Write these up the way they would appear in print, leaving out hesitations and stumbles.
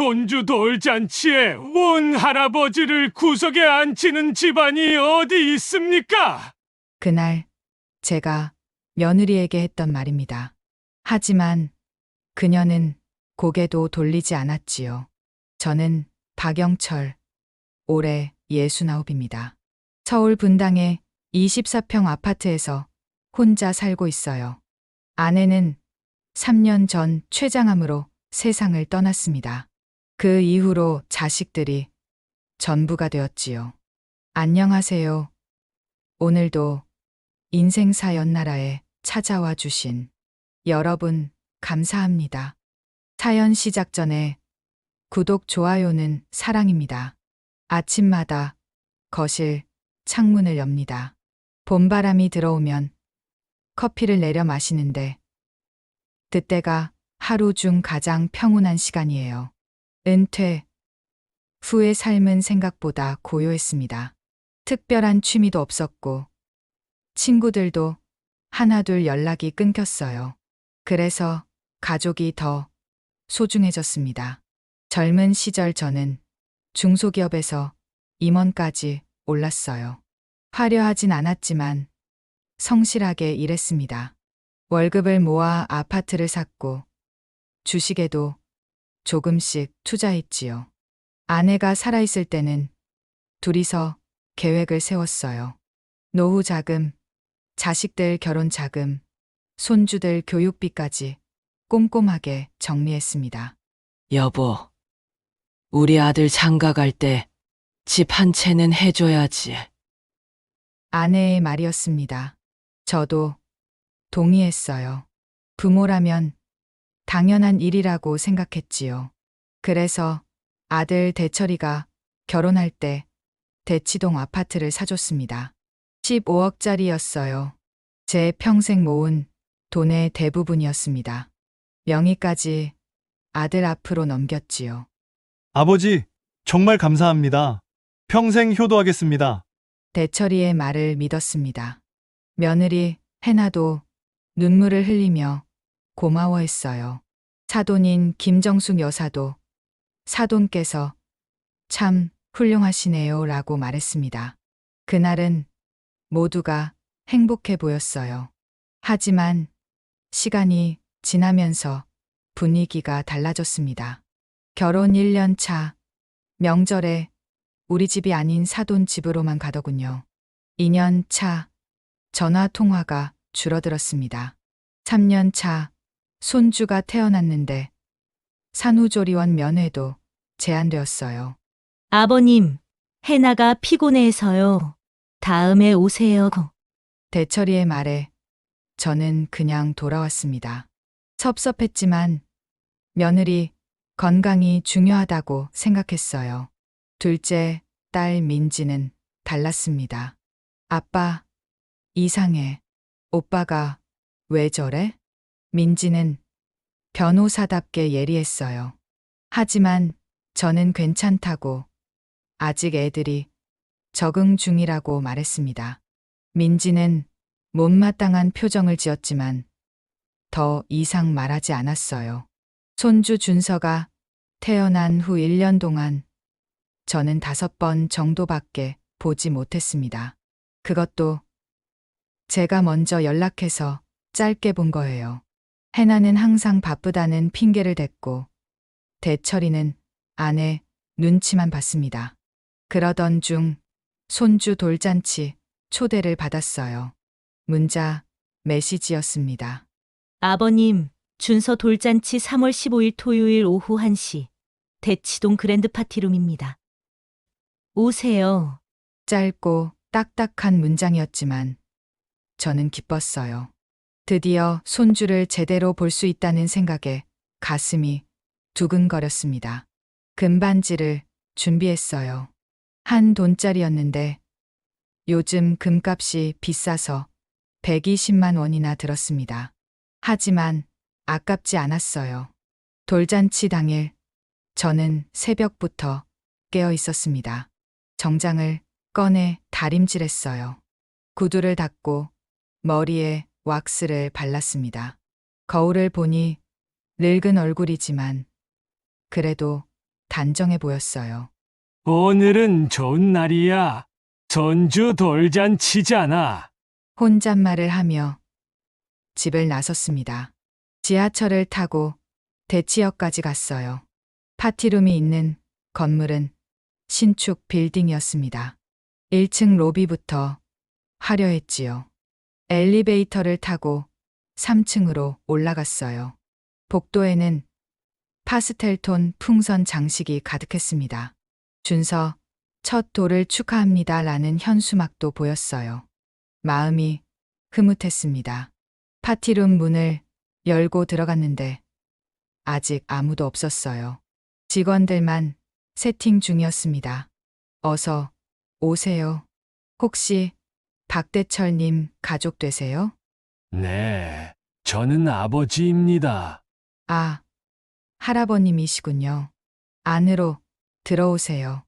손주 돌잔치에 온 할아버지를 구석에 앉히는 집안이 어디 있습니까? 그날 제가 며느리에게 했던 말입니다. 하지만 그녀는 고개도 돌리지 않았지요. 저는 박영철, 올해 69입니다. 서울 분당의 24평 아파트에서 혼자 살고 있어요. 아내는 3년 전 췌장암으로 세상을 떠났습니다. 그 이후로 자식들이 전부가 되었지요. 안녕하세요. 오늘도 인생사 연나라에 찾아와 주신 여러분 감사합니다. 사연 시작 전에 구독, 좋아요는 사랑입니다. 아침마다 거실 창문을 엽니다. 봄바람이 들어오면 커피를 내려 마시는데 그때가 하루 중 가장 평온한 시간이에요. 은퇴 후의 삶은 생각보다 고요했습니다. 특별한 취미도 없었고 친구들도 하나둘 연락이 끊겼어요. 그래서 가족이 더 소중해졌습니다. 젊은 시절 저는 중소기업에서 임원까지 올랐어요. 화려하진 않았지만 성실하게 일했습니다. 월급을 모아 아파트를 샀고 주식에도 조금씩 투자했지요. 아내가 살아있을 때는 둘이서 계획을 세웠어요. 노후 자금, 자식들 결혼 자금, 손주들 교육비까지 꼼꼼하게 정리했습니다. 여보, 우리 아들 장가 갈 때 집 한 채는 해줘야지. 아내의 말이었습니다. 저도 동의했어요. 부모라면 당연한 일이라고 생각했지요. 그래서 아들 대철이가 결혼할 때 대치동 아파트를 사줬습니다. 15억짜리였어요. 제 평생 모은 돈의 대부분이었습니다. 명의까지 아들 앞으로 넘겼지요. 아버지, 정말 감사합니다. 평생 효도하겠습니다. 대철이의 말을 믿었습니다. 며느리 해나도 눈물을 흘리며 고마워했어요. 사돈인 김정숙 여사도 사돈께서 참 훌륭하시네요 라고 말했습니다. 그날은 모두가 행복해 보였어요. 하지만 시간이 지나면서 분위기가 달라졌습니다. 결혼 1년 차, 명절에 우리 집이 아닌 사돈 집으로만 가더군요. 2년 차, 전화 통화가 줄어들었습니다. 3년 차, 손주가 태어났는데 산후조리원 면회도 제한되었어요. 아버님, 해나가 피곤해서요. 다음에 오세요. 대철이의 말에 저는 그냥 돌아왔습니다. 섭섭했지만 며느리 건강이 중요하다고 생각했어요. 둘째 딸 민지는 달랐습니다. 아빠, 이상해. 오빠가 왜 저래? 민지는 변호사답게 예리했어요. 하지만 저는 괜찮다고, 아직 애들이 적응 중이라고 말했습니다. 민지는 못마땅한 표정을 지었지만 더 이상 말하지 않았어요. 손주 준서가 태어난 후 1년 동안 저는 5번 정도밖에 보지 못했습니다. 그것도 제가 먼저 연락해서 짧게 본 거예요. 해나는 항상 바쁘다는 핑계를 댔고 대철이는 아내 눈치만 봤습니다. 그러던 중 손주 돌잔치 초대를 받았어요. 문자 메시지였습니다. 아버님, 준서 돌잔치 3월 15일 토요일 오후 1시. 대치동 그랜드 파티룸입니다. 오세요. 짧고 딱딱한 문장이었지만 저는 기뻤어요. 드디어 손주를 제대로 볼 수 있다는 생각에 가슴이 두근거렸습니다. 금반지를 준비했어요. 한 돈짜리였는데 요즘 금값이 비싸서 120만 원이나 들었습니다. 하지만 아깝지 않았어요. 돌잔치 당일 저는 새벽부터 깨어 있었습니다. 정장을 꺼내 다림질했어요. 구두를 닦고 머리에 왁스를 발랐습니다. 거울을 보니 늙은 얼굴이지만 그래도 단정해 보였어요. 오늘은 좋은 날이야. 손주 돌잔치잖아. 혼잣말을 하며 집을 나섰습니다. 지하철을 타고 대치역까지 갔어요. 파티룸이 있는 건물은 신축 빌딩이었습니다. 1층 로비부터 화려했지요. 엘리베이터를 타고 3층으로 올라갔어요. 복도에는 파스텔톤 풍선 장식이 가득했습니다. 준서, 첫 돌을 축하합니다 라는 현수막도 보였어요. 마음이 흐뭇했습니다. 파티룸 문을 열고 들어갔는데 아직 아무도 없었어요. 직원들만 세팅 중이었습니다. 어서 오세요. 혹시 박대철님 가족 되세요? 네, 저는 아버지입니다. 아, 할아버님이시군요. 안으로 들어오세요.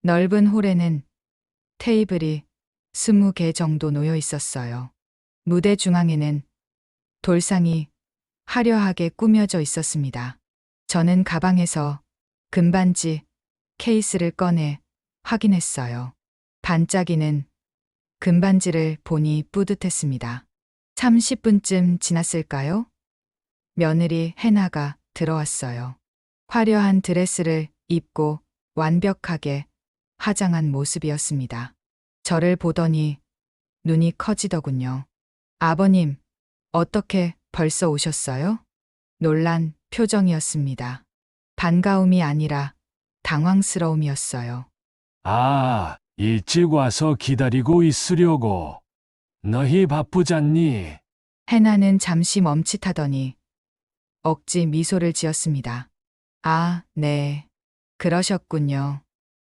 넓은 홀에는 테이블이 20개 정도 놓여 있었어요. 무대 중앙에는 돌상이 화려하게 꾸며져 있었습니다. 저는 가방에서 금반지 케이스를 꺼내 확인했어요. 반짝이는 금반지를 보니 뿌듯했습니다. 30분쯤 지났을까요? 며느리 해나가 들어왔어요. 화려한 드레스를 입고 완벽하게 화장한 모습이었습니다. 저를 보더니 눈이 커지더군요. 아버님, 어떻게 벌써 오셨어요? 놀란 표정이었습니다. 반가움이 아니라 당황스러움이었어요. 아, 일찍 와서 기다리고 있으려고. 너희 바쁘잖니? 해나는 잠시 멈칫하더니 억지 미소를 지었습니다. 아, 네. 그러셨군요.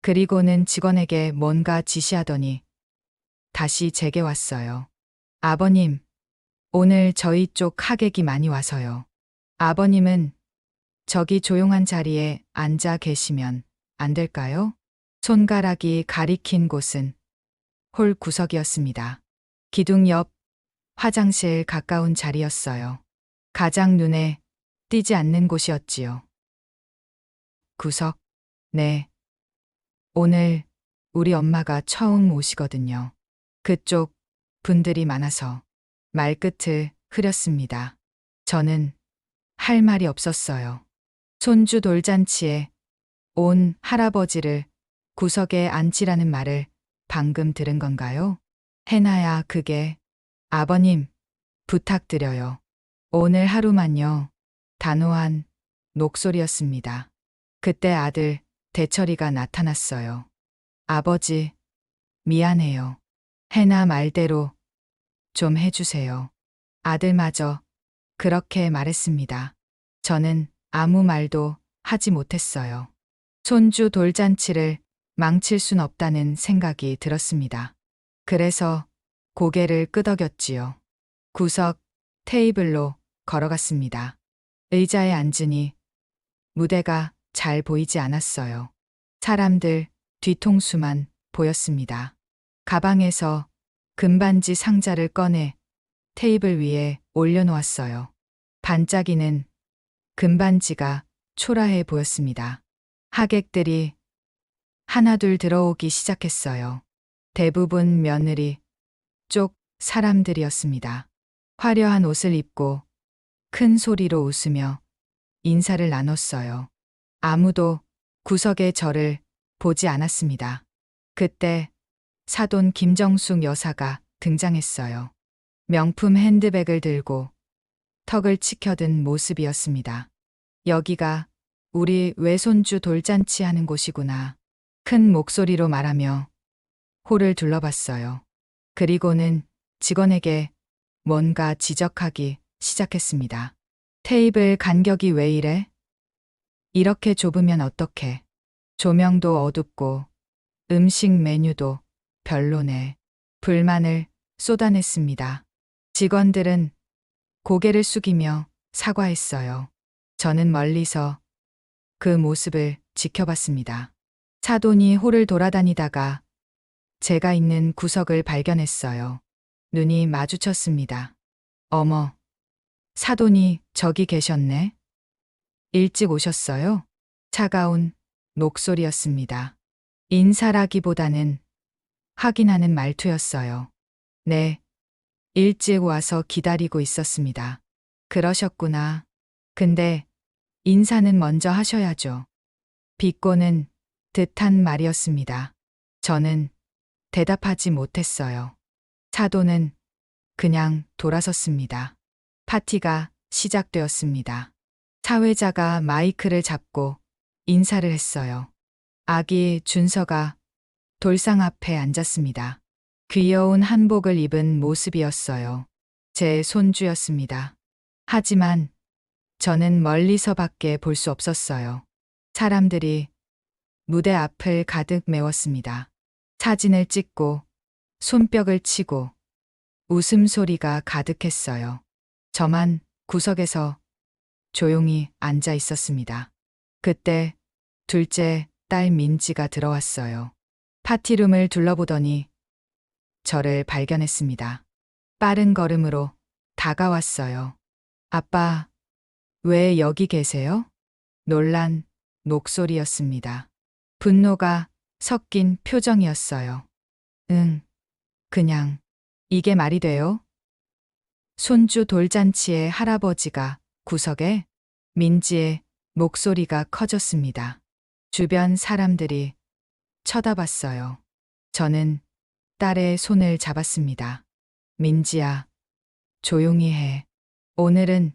그리고는 직원에게 뭔가 지시하더니 다시 제게 왔어요. 아버님, 오늘 저희 쪽 하객이 많이 와서요. 아버님은 저기 조용한 자리에 앉아 계시면 안 될까요? 손가락이 가리킨 곳은 홀 구석이었습니다. 기둥 옆 화장실 가까운 자리였어요. 가장 눈에 띄지 않는 곳이었지요. 구석, 네. 오늘 우리 엄마가 처음 오시거든요. 그쪽 분들이 많아서 말끝을 흐렸습니다. 저는 할 말이 없었어요. 손주 돌잔치에 온 할아버지를 구석에 앉히라는 말을 방금 들은 건가요? 해나야, 그게. 아버님, 부탁드려요. 오늘 하루만요. 단호한 목소리였습니다. 그때 아들 대철이가 나타났어요. 아버지, 미안해요. 해나 말대로 좀 해주세요. 아들마저 그렇게 말했습니다. 저는 아무 말도 하지 못했어요. 손주 돌잔치를 망칠 순 없다는 생각이 들었습니다. 그래서 고개를 끄덕였지요. 구석 테이블로 걸어갔습니다. 의자에 앉으니 무대가 잘 보이지 않았어요. 사람들 뒤통수만 보였습니다. 가방에서 금반지 상자를 꺼내 테이블 위에 올려놓았어요. 반짝이는 금반지가 초라해 보였습니다. 하객들이 하나둘 들어오기 시작했어요. 대부분 며느리 쪽 사람들이었습니다. 화려한 옷을 입고 큰 소리로 웃으며 인사를 나눴어요. 아무도 구석에 저를 보지 않았습니다. 그때 사돈 김정숙 여사가 등장했어요. 명품 핸드백을 들고 턱을 치켜든 모습이었습니다. 여기가 우리 외손주 돌잔치 하는 곳이구나. 큰 목소리로 말하며 홀을 둘러봤어요. 그리고는 직원에게 뭔가 지적하기 시작했습니다. 테이블 간격이 왜 이래? 이렇게 좁으면 어떡해? 조명도 어둡고 음식 메뉴도 별로네. 불만을 쏟아냈습니다. 직원들은 고개를 숙이며 사과했어요. 저는 멀리서 그 모습을 지켜봤습니다. 사돈이 홀을 돌아다니다가 제가 있는 구석을 발견했어요. 눈이 마주쳤습니다. 어머, 사돈이 저기 계셨네. 일찍 오셨어요? 차가운 목소리였습니다. 인사라기보다는 확인하는 말투였어요. 네. 일찍 와서 기다리고 있었습니다. 그러셨구나. 근데 인사는 먼저 하셔야죠. 비꼬는 듯한 말이었습니다. 저는 대답하지 못했어요. 차도는 그냥 돌아섰습니다. 파티가 시작되었습니다. 사회자가 마이크를 잡고 인사를 했어요. 아기 준서가 돌상 앞에 앉았습니다. 귀여운 한복을 입은 모습이었어요. 제 손주였습니다. 하지만 저는 멀리서밖에 볼 수 없었어요. 사람들이 무대 앞을 가득 메웠습니다. 사진을 찍고 손뼉을 치고 웃음소리가 가득했어요. 저만 구석에서 조용히 앉아 있었습니다. 그때 둘째 딸 민지가 들어왔어요. 파티룸을 둘러보더니 저를 발견했습니다. 빠른 걸음으로 다가왔어요. 아빠, 왜 여기 계세요? 놀란 목소리였습니다. 분노가 섞인 표정이었어요. 그냥 이게 말이 돼요? 손주 돌잔치에 할아버지가 구석에 민지의 목소리가 커졌습니다. 주변 사람들이 쳐다봤어요. 저는 딸의 손을 잡았습니다. 민지야, 조용히 해. 오늘은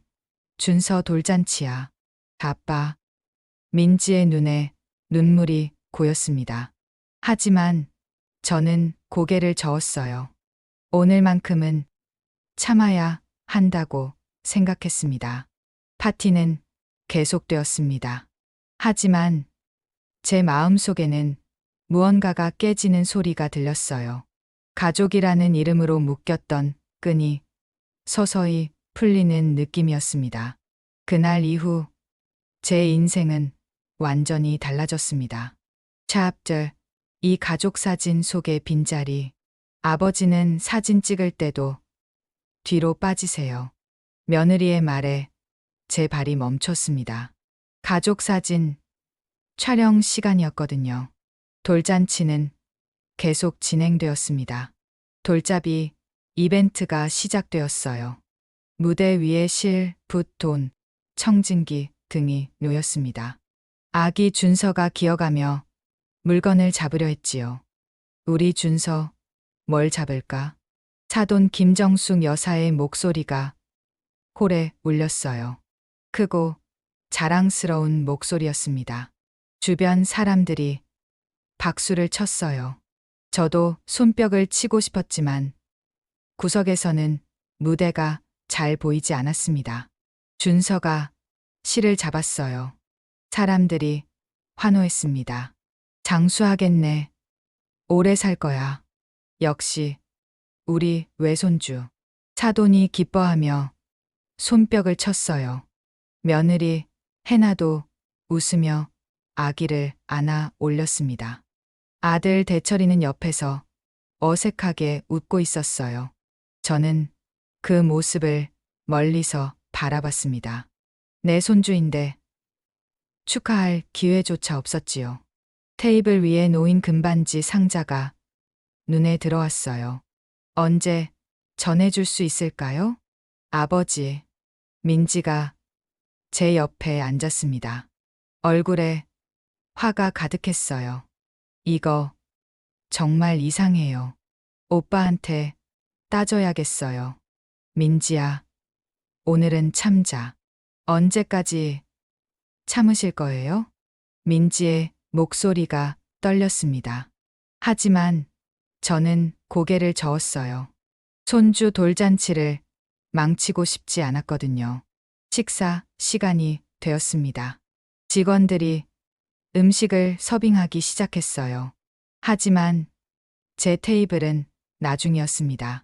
준서 돌잔치야. 아빠. 민지의 눈에 눈물이 고였습니다. 하지만 저는 고개를 저었어요. 오늘만큼은 참아야 한다고 생각했습니다. 파티는 계속되었습니다. 하지만 제 마음속에는 무언가가 깨지는 소리가 들렸어요. 가족이라는 이름으로 묶였던 끈이 서서히 풀리는 느낌이었습니다. 그날 이후 제 인생은 완전히 달라졌습니다. 챕터 이 가족 사진 속의 빈자리. 아버지는 사진 찍을 때도 뒤로 빠지세요. 며느리의 말에 제 발이 멈췄습니다. 가족 사진 촬영 시간이었거든요. 돌잔치는 계속 진행되었습니다. 돌잡이 이벤트가 시작되었어요. 무대 위에 실, 붓, 돈, 청진기 등이 놓였습니다. 아기 준서가 기어가며 물건을 잡으려 했지요. 우리 준서, 뭘 잡을까? 사돈 김정숙 여사의 목소리가 홀에 울렸어요. 크고 자랑스러운 목소리였습니다. 주변 사람들이 박수를 쳤어요. 저도 손뼉을 치고 싶었지만 구석에서는 무대가 잘 보이지 않았습니다. 준서가 실을 잡았어요. 사람들이 환호했습니다. 장수하겠네. 오래 살 거야. 역시 우리 외손주. 사돈이 기뻐하며 손뼉을 쳤어요. 며느리 해나도 웃으며 아기를 안아 올렸습니다. 아들 대철이는 옆에서 어색하게 웃고 있었어요. 저는 그 모습을 멀리서 바라봤습니다. 내 손주인데 축하할 기회조차 없었지요. 테이블 위에 놓인 금반지 상자가 눈에 들어왔어요. 언제 전해줄 수 있을까요? 아버지. 민지가 제 옆에 앉았습니다. 얼굴에 화가 가득했어요. 이거 정말 이상해요. 오빠한테 따져야겠어요. 민지야, 오늘은 참자. 언제까지 참으실 거예요? 민지의 목소리가 떨렸습니다. 하지만 저는 고개를 저었어요. 손주 돌잔치를 망치고 싶지 않았거든요. 식사 시간이 되었습니다. 직원들이 음식을 서빙하기 시작했어요. 하지만 제 테이블은 나중이었습니다.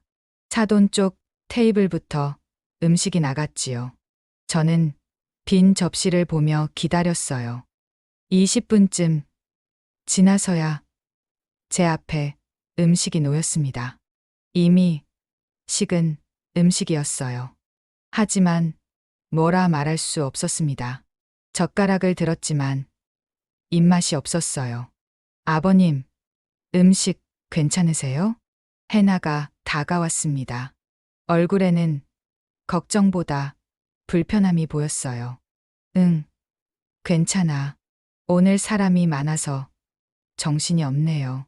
사돈 쪽 테이블부터 음식이 나갔지요. 저는 빈 접시를 보며 기다렸어요. 20분쯤 지나서야 제 앞에 음식이 놓였습니다. 이미 식은 음식이었어요. 하지만 뭐라 말할 수 없었습니다. 젓가락을 들었지만 입맛이 없었어요. 아버님, 음식 괜찮으세요? 해나가 다가왔습니다. 얼굴에는 걱정보다 불편함이 보였어요. 응, 괜찮아. 오늘 사람이 많아서 정신이 없네요.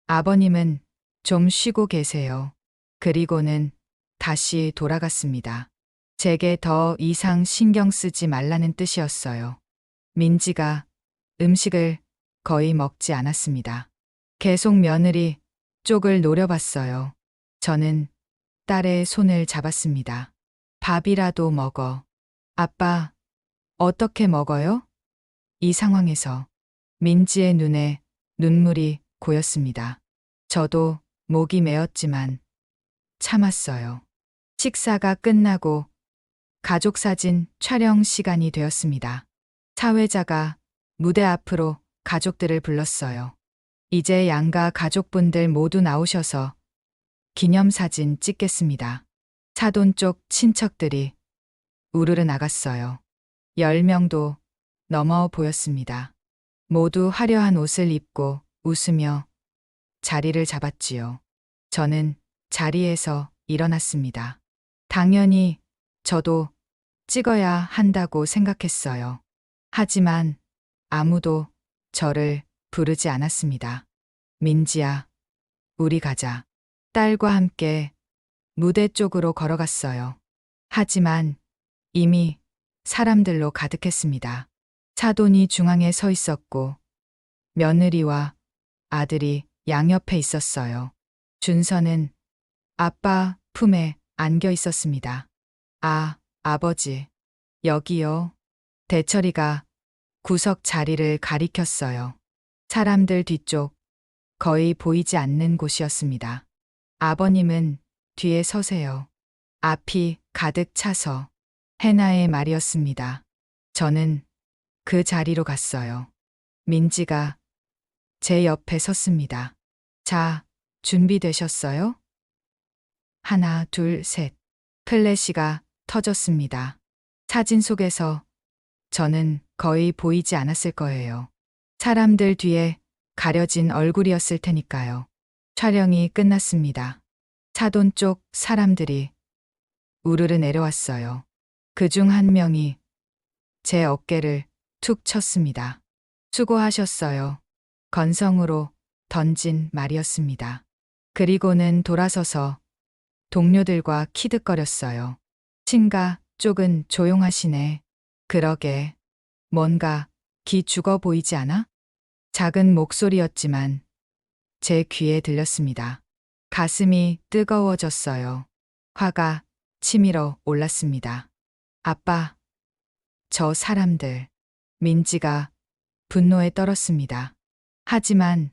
아버님은 좀 쉬고 계세요. 그리고는 다시 돌아갔습니다. 제게 더 이상 신경 쓰지 말라는 뜻이었어요. 민지가 음식을 거의 먹지 않았습니다. 계속 며느리 쪽을 노려봤어요. 저는 딸의 손을 잡았습니다. 밥이라도 먹어. 아빠, 어떻게 먹어요? 이 상황에서 민지의 눈에 눈물이 고였습니다. 저도 목이 메었지만 참았어요. 식사가 끝나고 가족사진 촬영 시간이 되었습니다. 사회자가 무대 앞으로 가족들을 불렀어요. 이제 양가 가족분들 모두 나오셔서 기념사진 찍겠습니다. 사돈 쪽 친척들이 우르르 나갔어요. 10명도 넘어 보였습니다. 모두 화려한 옷을 입고 웃으며 자리를 잡았지요. 저는 자리에서 일어났습니다. 당연히 저도 찍어야 한다고 생각했어요. 하지만 아무도 저를 부르지 않았습니다. 민지야, 우리 가자. 딸과 함께 무대 쪽으로 걸어갔어요. 하지만 이미 사람들로 가득했습니다. 사돈이 중앙에 서 있었고 며느리와 아들이 양옆에 있었어요. 준서는 아빠 품에 안겨 있었습니다. 아, 아버지. 여기요. 대철이가 구석 자리를 가리켰어요. 사람들 뒤쪽 거의 보이지 않는 곳이었습니다. 아버님은 뒤에 서세요. 앞이 가득 차서 해나의 말이었습니다. 저는 그 자리로 갔어요. 민지가 제 옆에 섰습니다. 자, 준비되셨어요? 하나, 둘, 셋. 플래시가 터졌습니다. 사진 속에서 저는 거의 보이지 않았을 거예요. 사람들 뒤에 가려진 얼굴이었을 테니까요. 촬영이 끝났습니다. 사돈 쪽 사람들이 우르르 내려왔어요. 그중 한 명이 제 어깨를 툭 쳤습니다. 수고하셨어요. 건성으로 던진 말이었습니다. 그리고는 돌아서서 동료들과 키득거렸어요. 친가 쪽은 조용하시네. 그러게. 뭔가 기 죽어 보이지 않아? 작은 목소리였지만 제 귀에 들렸습니다. 가슴이 뜨거워졌어요. 화가 치밀어 올랐습니다. 아빠, 저 사람들. 민지가 분노에 떨었습니다. 하지만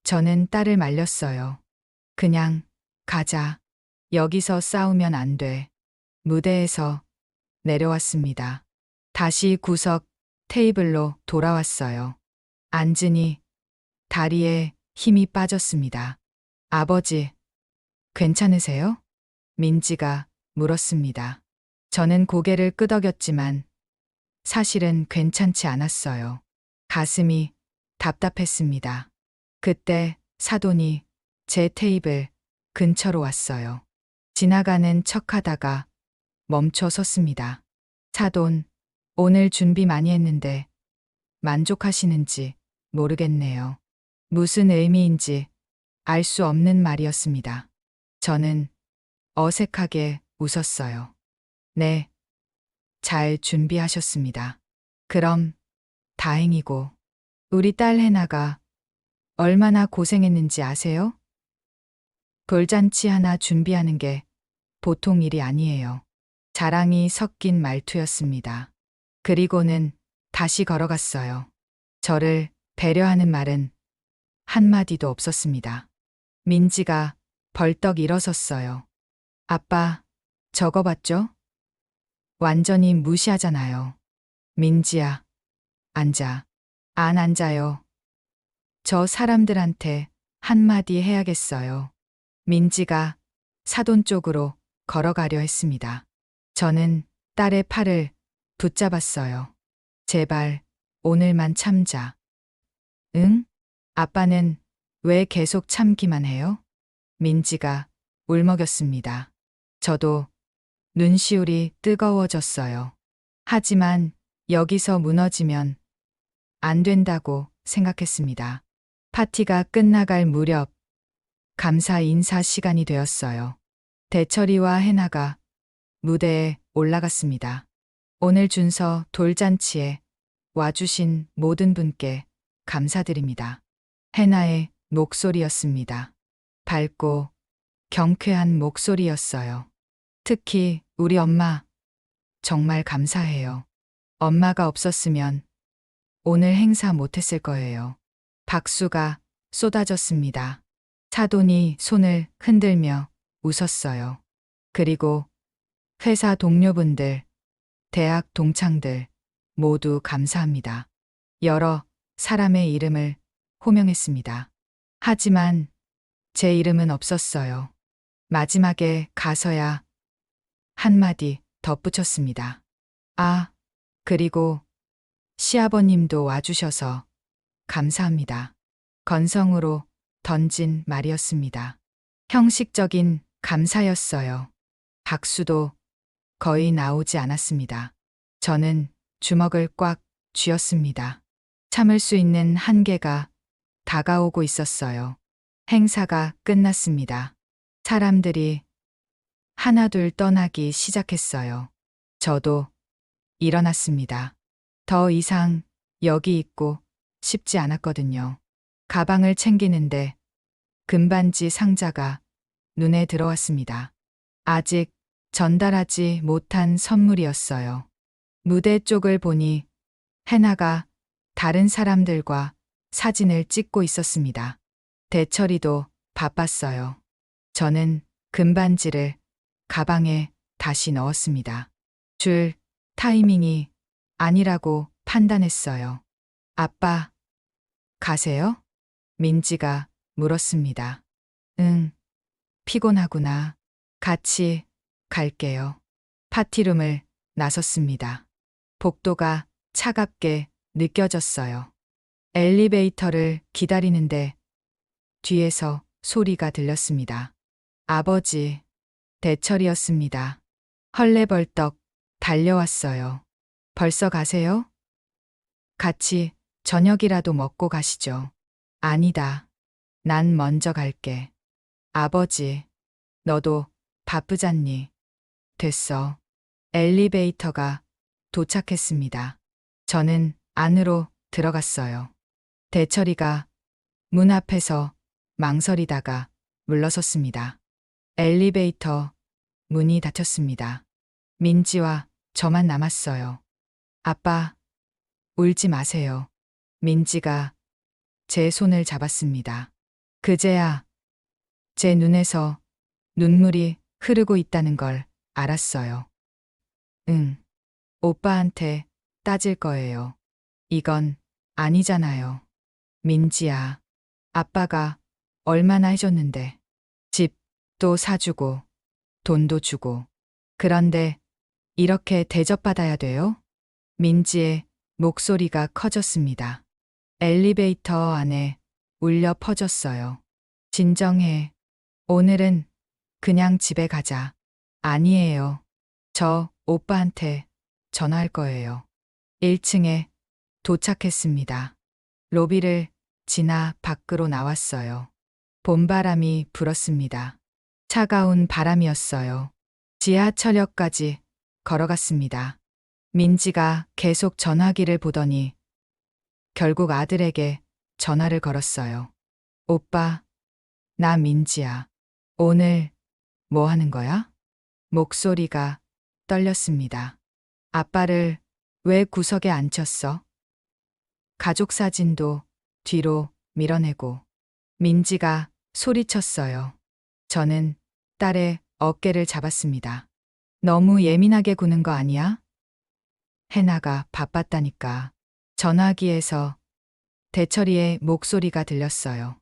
저는 딸을 말렸어요. 그냥 가자. 여기서 싸우면 안 돼. 무대에서 내려왔습니다. 다시 구석 테이블로 돌아왔어요. 앉으니 다리에 힘이 빠졌습니다. 아버지, 괜찮으세요? 민지가 물었습니다. 저는 고개를 끄덕였지만 사실은 괜찮지 않았어요. 가슴이 답답했습니다. 그때 사돈이 제 테이블 근처로 왔어요. 지나가는 척하다가 멈춰 섰습니다. 사돈, 오늘 준비 많이 했는데 만족하시는지 모르겠네요. 무슨 의미인지 알 수 없는 말이었습니다. 저는 어색하게 웃었어요. 네, 잘 준비하셨습니다. 그럼 다행이고, 우리 딸 해나가 얼마나 고생했는지 아세요? 돌잔치 하나 준비하는 게 보통 일이 아니에요. 자랑이 섞인 말투였습니다. 그리고는 다시 걸어갔어요. 저를 배려하는 말은 한마디도 없었습니다. 민지가 벌떡 일어섰어요. 아빠, 저거 봤죠? 완전히 무시하잖아요. 민지야, 앉아. 안 앉아요. 저 사람들한테 한마디 해야겠어요. 민지가 사돈 쪽으로 걸어가려 했습니다. 저는 딸의 팔을 붙잡았어요. 제발 오늘만 참자. 응? 아빠는 왜 계속 참기만 해요? 민지가 울먹였습니다. 저도 눈시울이 뜨거워졌어요. 하지만 여기서 무너지면 안 된다고 생각했습니다. 파티가 끝나갈 무렵 감사 인사 시간이 되었어요. 대철이와 해나가 무대에 올라갔습니다. 오늘 준서 돌잔치에 와주신 모든 분께 감사드립니다. 해나의 목소리였습니다. 밝고 경쾌한 목소리였어요. 특히 우리 엄마 정말 감사해요. 엄마가 없었으면 오늘 행사 못했을 거예요. 박수가 쏟아졌습니다. 차돈이 손을 흔들며 웃었어요. 그리고 회사 동료분들, 대학 동창들 모두 감사합니다. 여러 사람의 이름을 호명했습니다. 하지만 제 이름은 없었어요. 마지막에 가서야 한마디 덧붙였습니다. 아, 그리고 시아버님도 와주셔서 감사합니다. 건성으로 던진 말이었습니다. 형식적인 감사였어요. 박수도 거의 나오지 않았습니다. 저는 주먹을 꽉 쥐었습니다. 참을 수 있는 한계가 다가오고 있었어요. 행사가 끝났습니다. 사람들이 하나둘 떠나기 시작했어요. 저도 일어났습니다. 더 이상 여기 있고 싶지 않았거든요. 가방을 챙기는데 금반지 상자가 눈에 들어왔습니다. 아직 전달하지 못한 선물이었어요. 무대 쪽을 보니 해나가 다른 사람들과 사진을 찍고 있었습니다. 대철이도 바빴어요. 저는 금반지를 가방에 다시 넣었습니다. 줄 타이밍이 아니라고 판단했어요. 아빠, 가세요? 민지가 물었습니다. 응, 피곤하구나. 같이 갈게요. 파티룸을 나섰습니다. 복도가 차갑게 느껴졌어요. 엘리베이터를 기다리는데 뒤에서 소리가 들렸습니다. 아버지, 대철이었습니다. 헐레벌떡 달려왔어요. 벌써 가세요? 같이 저녁이라도 먹고 가시죠. 아니다. 난 먼저 갈게. 아버지, 너도 바쁘잖니. 됐어. 엘리베이터가 도착했습니다. 저는 안으로 들어갔어요. 대철이가 문 앞에서 망설이다가 물러섰습니다. 엘리베이터 문이 닫혔습니다. 민지와 저만 남았어요. 아빠, 울지 마세요. 민지가 제 손을 잡았습니다. 그제야 제 눈에서 눈물이 흐르고 있다는 걸 알았어요. 응, 오빠한테 따질 거예요. 이건 아니잖아요. 민지야, 아빠가 얼마나 해줬는데. 집도 사주고, 돈도 주고. 그런데 이렇게 대접받아야 돼요? 민지의 목소리가 커졌습니다. 엘리베이터 안에 울려 퍼졌어요. 진정해. 오늘은 그냥 집에 가자. 아니에요. 저 오빠한테 전화할 거예요. 1층에 도착했습니다. 로비를 지나 밖으로 나왔어요. 봄바람이 불었습니다. 차가운 바람이었어요. 지하철역까지 걸어갔습니다. 민지가 계속 전화기를 보더니 결국 아들에게 전화를 걸었어요. 오빠, 나 민지야. 오늘 뭐 하는 거야? 목소리가 떨렸습니다. 아빠를 왜 구석에 앉혔어? 가족 사진도 뒤로 밀어내고. 민지가 소리쳤어요. 저는 딸의 어깨를 잡았습니다. 너무 예민하게 구는 거 아니야? 해나가 바빴다니까. 전화기에서 대철이의 목소리가 들렸어요.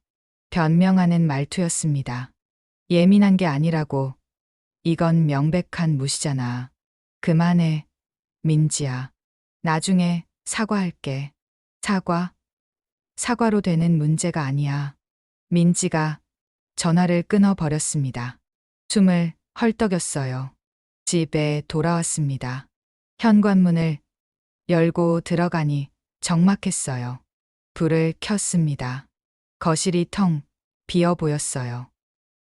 변명하는 말투였습니다. 예민한 게 아니라고. 이건 명백한 무시잖아. 그만해, 민지야. 나중에 사과할게. 사과? 사과로 되는 문제가 아니야. 민지가 전화를 끊어버렸습니다. 숨을 헐떡였어요. 집에 돌아왔습니다. 현관문을 열고 들어가니 적막했어요. 불을 켰습니다. 거실이 텅 비어 보였어요.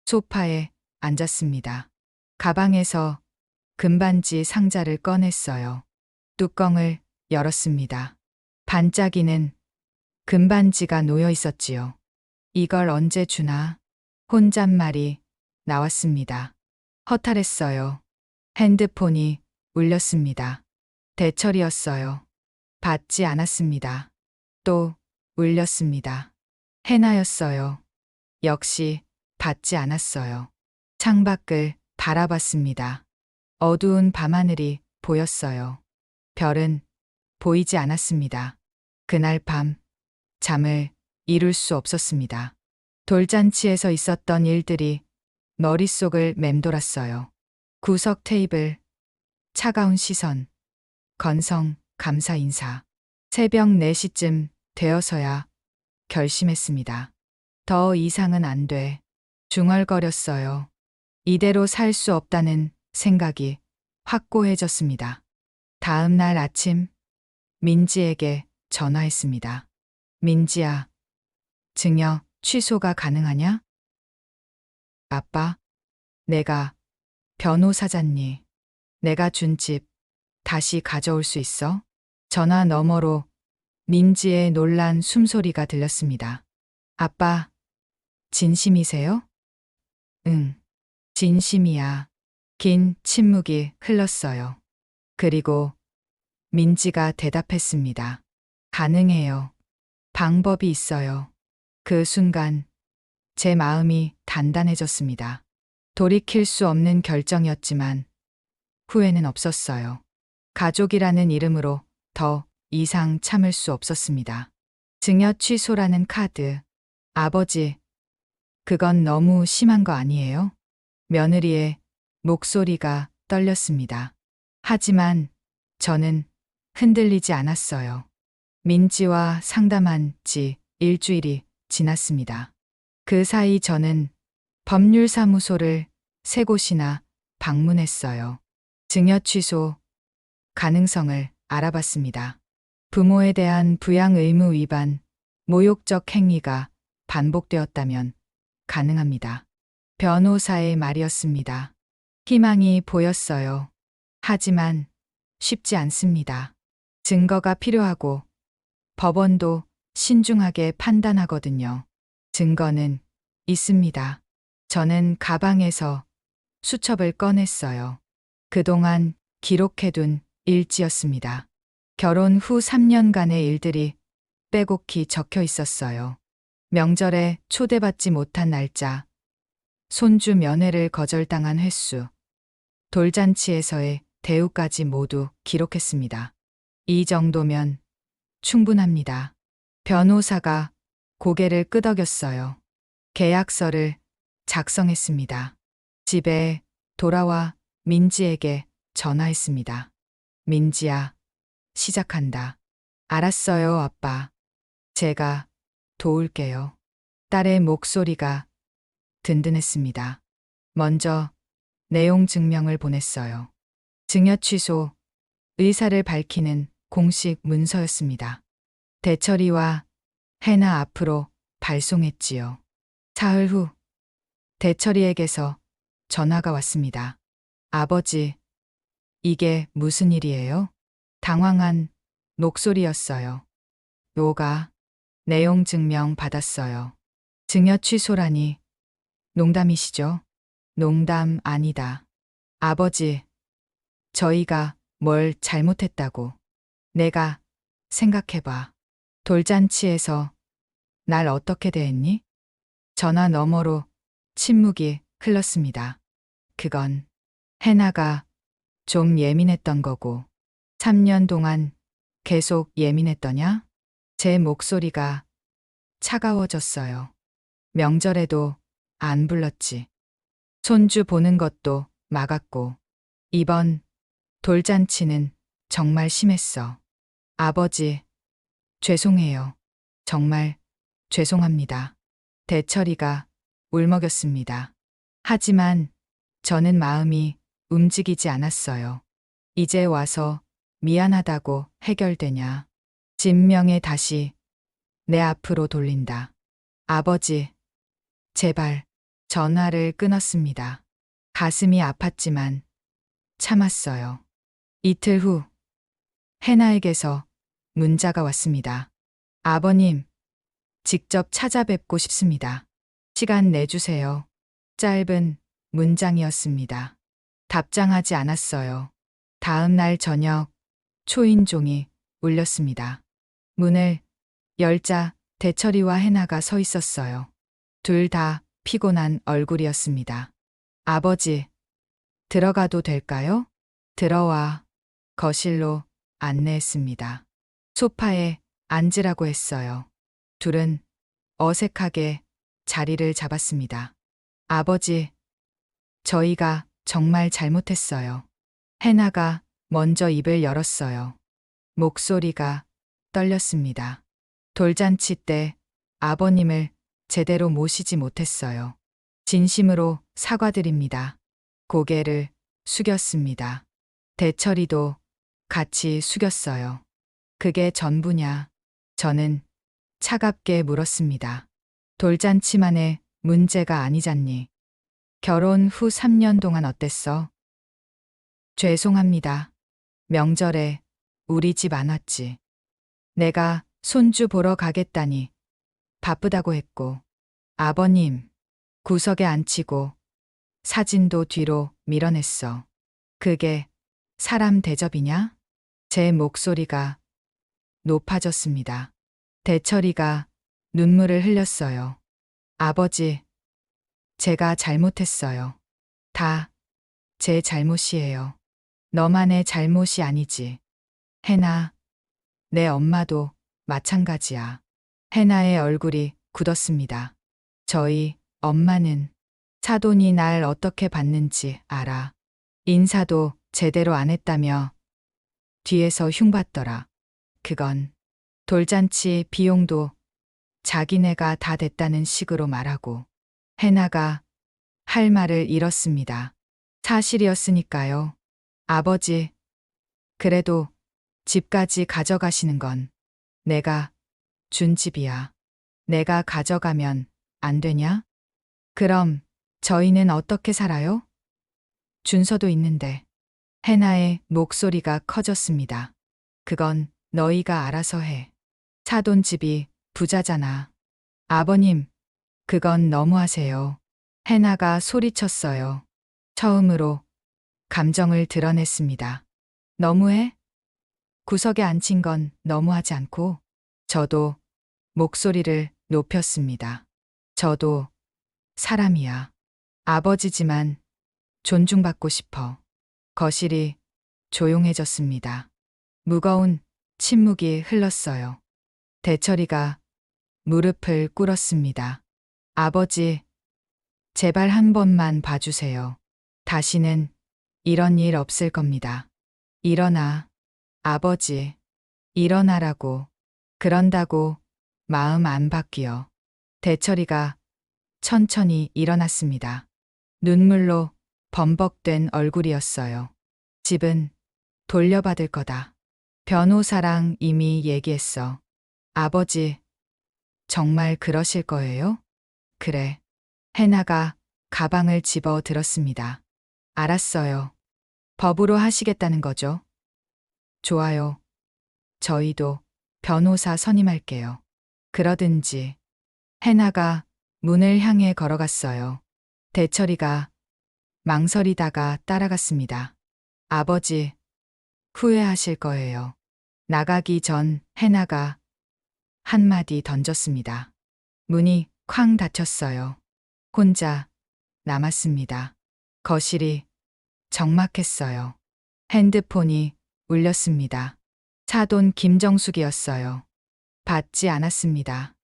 소파에 앉았습니다. 가방에서 금반지 상자를 꺼냈어요. 뚜껑을 열었습니다. 반짝이는 금반지가 놓여 있었지요. 이걸 언제 주나? 혼잣말이 나왔습니다. 허탈했어요. 핸드폰이 울렸습니다. 대철이었어요. 받지 않았습니다. 또 울렸습니다. 해나였어요. 역시 받지 않았어요. 창밖을 바라봤습니다. 어두운 밤하늘이 보였어요. 별은 보이지 않았습니다. 그날 밤 잠을 이룰 수 없었습니다. 돌잔치에서 있었던 일들이 머릿속을 맴돌았어요. 구석 테이블, 차가운 시선, 건성, 감사 인사. 새벽 4시쯤 되어서야 결심했습니다. 더 이상은 안 돼. 중얼거렸어요. 이대로 살 수 없다는 생각이 확고해졌습니다. 다음 날 아침 민지에게 전화했습니다. 민지야, 증여 취소가 가능하냐? 아빠, 내가 변호사잖니. 내가 준 집 다시 가져올 수 있어? 전화 너머로 민지의 놀란 숨소리가 들렸습니다. 아빠, 진심이세요? 응, 진심이야. 긴 침묵이 흘렀어요. 그리고 민지가 대답했습니다. 가능해요. 방법이 있어요. 그 순간 제 마음이 단단해졌습니다. 돌이킬 수 없는 결정이었지만 후회는 없었어요. 가족이라는 이름으로 더 이상 참을 수 없었습니다. 증여 취소라는 카드. 아버지, 그건 너무 심한 거 아니에요? 며느리의 목소리가 떨렸습니다. 하지만 저는 흔들리지 않았어요. 민지와 상담한 지 일주일이 지났습니다. 그 사이 저는 법률사무소를 3곳이나 방문했어요. 증여 취소 가능성을 알아봤습니다. 부모에 대한 부양 의무 위반, 모욕적 행위가 반복되었다면 가능합니다. 변호사의 말이었습니다. 희망이 보였어요. 하지만 쉽지 않습니다. 증거가 필요하고 법원도 신중하게 판단하거든요. 증거는 있습니다. 저는 가방에서 수첩을 꺼냈어요. 그동안 기록해둔 일지였습니다. 결혼 후 3년간의 일들이 빼곡히 적혀 있었어요. 명절에 초대받지 못한 날짜, 손주 면회를 거절당한 횟수, 돌잔치에서의 대우까지 모두 기록했습니다. 이 정도면 충분합니다. 변호사가 고개를 끄덕였어요. 계약서를 작성했습니다. 집에 돌아와 민지에게 전화했습니다. 민지야, 시작한다. 알았어요, 아빠. 제가 도울게요. 딸의 목소리가 든든했습니다. 먼저 내용 증명을 보냈어요. 증여 취소, 의사를 밝히는 공식 문서였습니다. 대철이와 해나 앞으로 발송했지요. 사흘 후 대철이에게서 전화가 왔습니다. 아버지, 이게 무슨 일이에요? 당황한 목소리였어요. 요가 내용 증명 받았어요. 증여 취소라니 농담이시죠? 농담 아니다. 아버지, 저희가 뭘 잘못했다고. 내가 생각해봐. 돌잔치에서 날 어떻게 대했니? 전화 너머로 침묵이 흘렀습니다. 그건 해나가 좀 예민했던 거고 3년 동안 계속 예민했더냐? 제 목소리가 차가워졌어요. 명절에도 안 불렀지. 손주 보는 것도 막았고 이번 돌잔치는 정말 심했어. 아버지, 죄송해요. 정말 죄송합니다. 대철이가 울먹였습니다. 하지만 저는 마음이 움직이지 않았어요. 이제 와서 미안하다고 해결되냐. 진명에 다시 내 앞으로 돌린다. 아버지, 제발. 전화를 끊었습니다. 가슴이 아팠지만 참았어요. 이틀 후 해나에게서 문자가 왔습니다. 아버님, 직접 찾아뵙고 싶습니다. 시간 내주세요. 짧은 문장이었습니다. 답장하지 않았어요. 다음 날 저녁 초인종이 울렸습니다. 문을 열자 대철이와 해나가 서 있었어요. 둘 다 피곤한 얼굴이었습니다. 아버지, 들어가도 될까요? 들어와. 거실로 안내했습니다. 소파에 앉으라고 했어요. 둘은 어색하게 자리를 잡았습니다. 아버지, 저희가 정말 잘못했어요. 해나가 먼저 입을 열었어요. 목소리가 떨렸습니다. 돌잔치 때 아버님을 제대로 모시지 못했어요. 진심으로 사과드립니다. 고개를 숙였습니다. 대철이도 같이 숙였어요. 그게 전부냐? 저는 차갑게 물었습니다. 돌잔치만의 문제가 아니잖니. 결혼 후 3년 동안 어땠어? 죄송합니다. 명절에 우리 집 안 왔지. 내가 손주 보러 가겠다니 바쁘다고 했고, 아버님 구석에 앉히고 사진도 뒤로 밀어냈어. 그게 사람 대접이냐? 제 목소리가 높아졌습니다. 대철이가 눈물을 흘렸어요. 아버지, 제가 잘못했어요. 다 제 잘못이에요. 너만의 잘못이 아니지. 해나, 내 엄마도 마찬가지야. 해나의 얼굴이 굳었습니다. 저희 엄마는 사돈이 날 어떻게 봤는지 알아. 인사도 제대로 안 했다며 뒤에서 흉봤더라. 그건 돌잔치 비용도 자기네가 다 댔다는 식으로 말하고. 해나가 할 말을 잃었습니다. 사실이었으니까요. 아버지, 그래도 집까지 가져가시는 건 내가 준 집이야. 내가 가져가면 안 되냐? 그럼 저희는 어떻게 살아요? 준서도 있는데. 해나의 목소리가 커졌습니다. 그건 너희가 알아서 해. 사돈 집이 부자잖아. 아버님, 그건 너무하세요. 해나가 소리쳤어요. 처음으로 감정을 드러냈습니다. 너무해? 구석에 앉힌 건 너무하지 않고. 저도 목소리를 높였습니다. 저도 사람이야. 아버지지만 존중받고 싶어. 거실이 조용해졌습니다. 무거운 침묵이 흘렀어요. 대철이가 무릎을 꿇었습니다. 아버지, 제발 한 번만 봐주세요. 다시는 이런 일 없을 겁니다. 일어나. 아버지, 일어나라고. 그런다고 마음 안 바뀌어. 대철이가 천천히 일어났습니다. 눈물로 범벅된 얼굴이었어요. 집은 돌려받을 거다. 변호사랑 이미 얘기했어. 아버지, 정말 그러실 거예요? 그래. 해나가 가방을 집어 들었습니다. 알았어요. 법으로 하시겠다는 거죠? 좋아요. 저희도 변호사 선임할게요. 그러든지. 해나가 문을 향해 걸어갔어요. 대철이가 망설이다가 따라갔습니다. 아버지, 후회하실 거예요. 나가기 전 해나가 한마디 던졌습니다. 문이 쾅 닫혔어요. 혼자 남았습니다. 거실이 적막했어요. 핸드폰이 울렸습니다. 사돈 김정숙이었어요. 받지 않았습니다.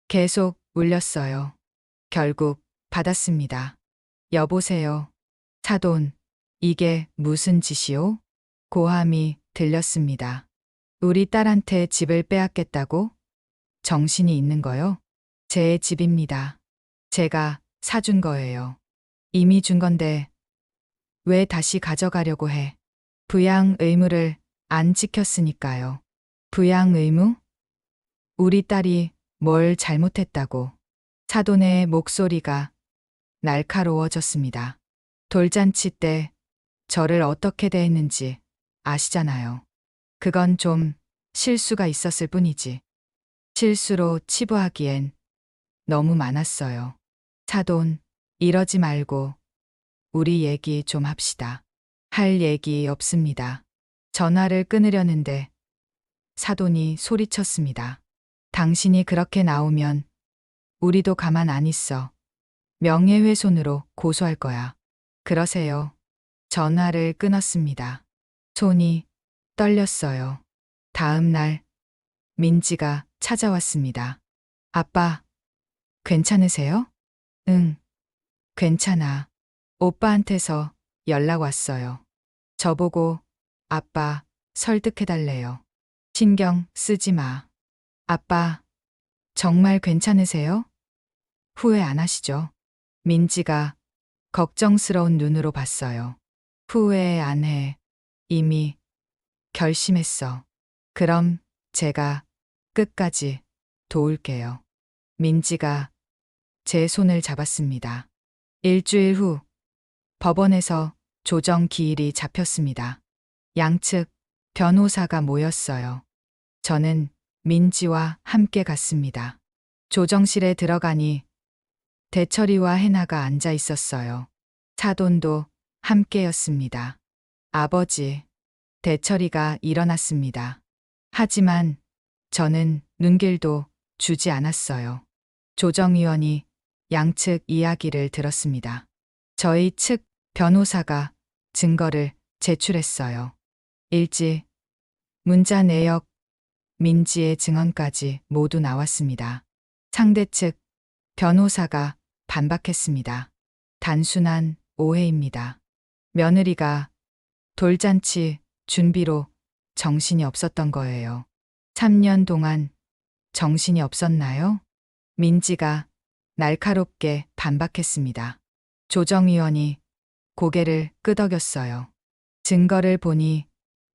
계속 울렸어요. 결국 받았습니다. 여보세요. 사돈, 이게 무슨 짓이오? 고함이 들렸습니다. 우리 딸한테 집을 빼앗겠다고? 정신이 있는 거요? 제 집입니다. 제가 사준 거예요. 이미 준 건데 왜 다시 가져가려고 해? 부양 의무를 안 지켰으니까요. 부양 의무? 우리 딸이 뭘 잘못했다고. 사돈의 목소리가 날카로워졌습니다. 돌잔치 때 저를 어떻게 대했는지 아시잖아요. 그건 좀 실수가 있었을 뿐이지. 실수로 치부하기엔 너무 많았어요. 사돈, 이러지 말고 우리 얘기 좀 합시다. 할 얘기 없습니다. 전화를 끊으려는데 사돈이 소리쳤습니다. 당신이 그렇게 나오면 우리도 가만 안 있어. 명예훼손으로 고소할 거야. 그러세요. 전화를 끊었습니다. 손이 떨렸어요. 다음 날 민지가 찾아왔습니다. 아빠, 괜찮으세요? 응, 괜찮아. 오빠한테서 연락 왔어요. 저보고 아빠 설득해달래요. 신경 쓰지 마. 아빠, 정말 괜찮으세요? 후회 안 하시죠? 민지가 걱정스러운 눈으로 봤어요. 후회 안 해. 이미 결심했어. 그럼 제가 끝까지 도울게요. 민지가 제 손을 잡았습니다. 일주일 후 법원에서 조정 기일이 잡혔습니다. 양측 변호사가 모였어요. 저는 민지와 함께 갔습니다. 조정실에 들어가니 대철이와 해나가 앉아 있었어요. 사돈도 함께였습니다. 아버지, 대철이가 일어났습니다. 하지만 저는 눈길도 주지 않았어요. 조정위원이 양측 이야기를 들었습니다. 저희 측 변호사가 증거를 제출했어요. 일지, 문자 내역, 민지의 증언까지 모두 나왔습니다. 상대 측 변호사가 반박했습니다. 단순한 오해입니다. 며느리가 돌잔치 준비로 정신이 없었던 거예요. 3년 동안 정신이 없었나요? 민지가 날카롭게 반박했습니다. 조정위원이 고개를 끄덕였어요. 증거를 보니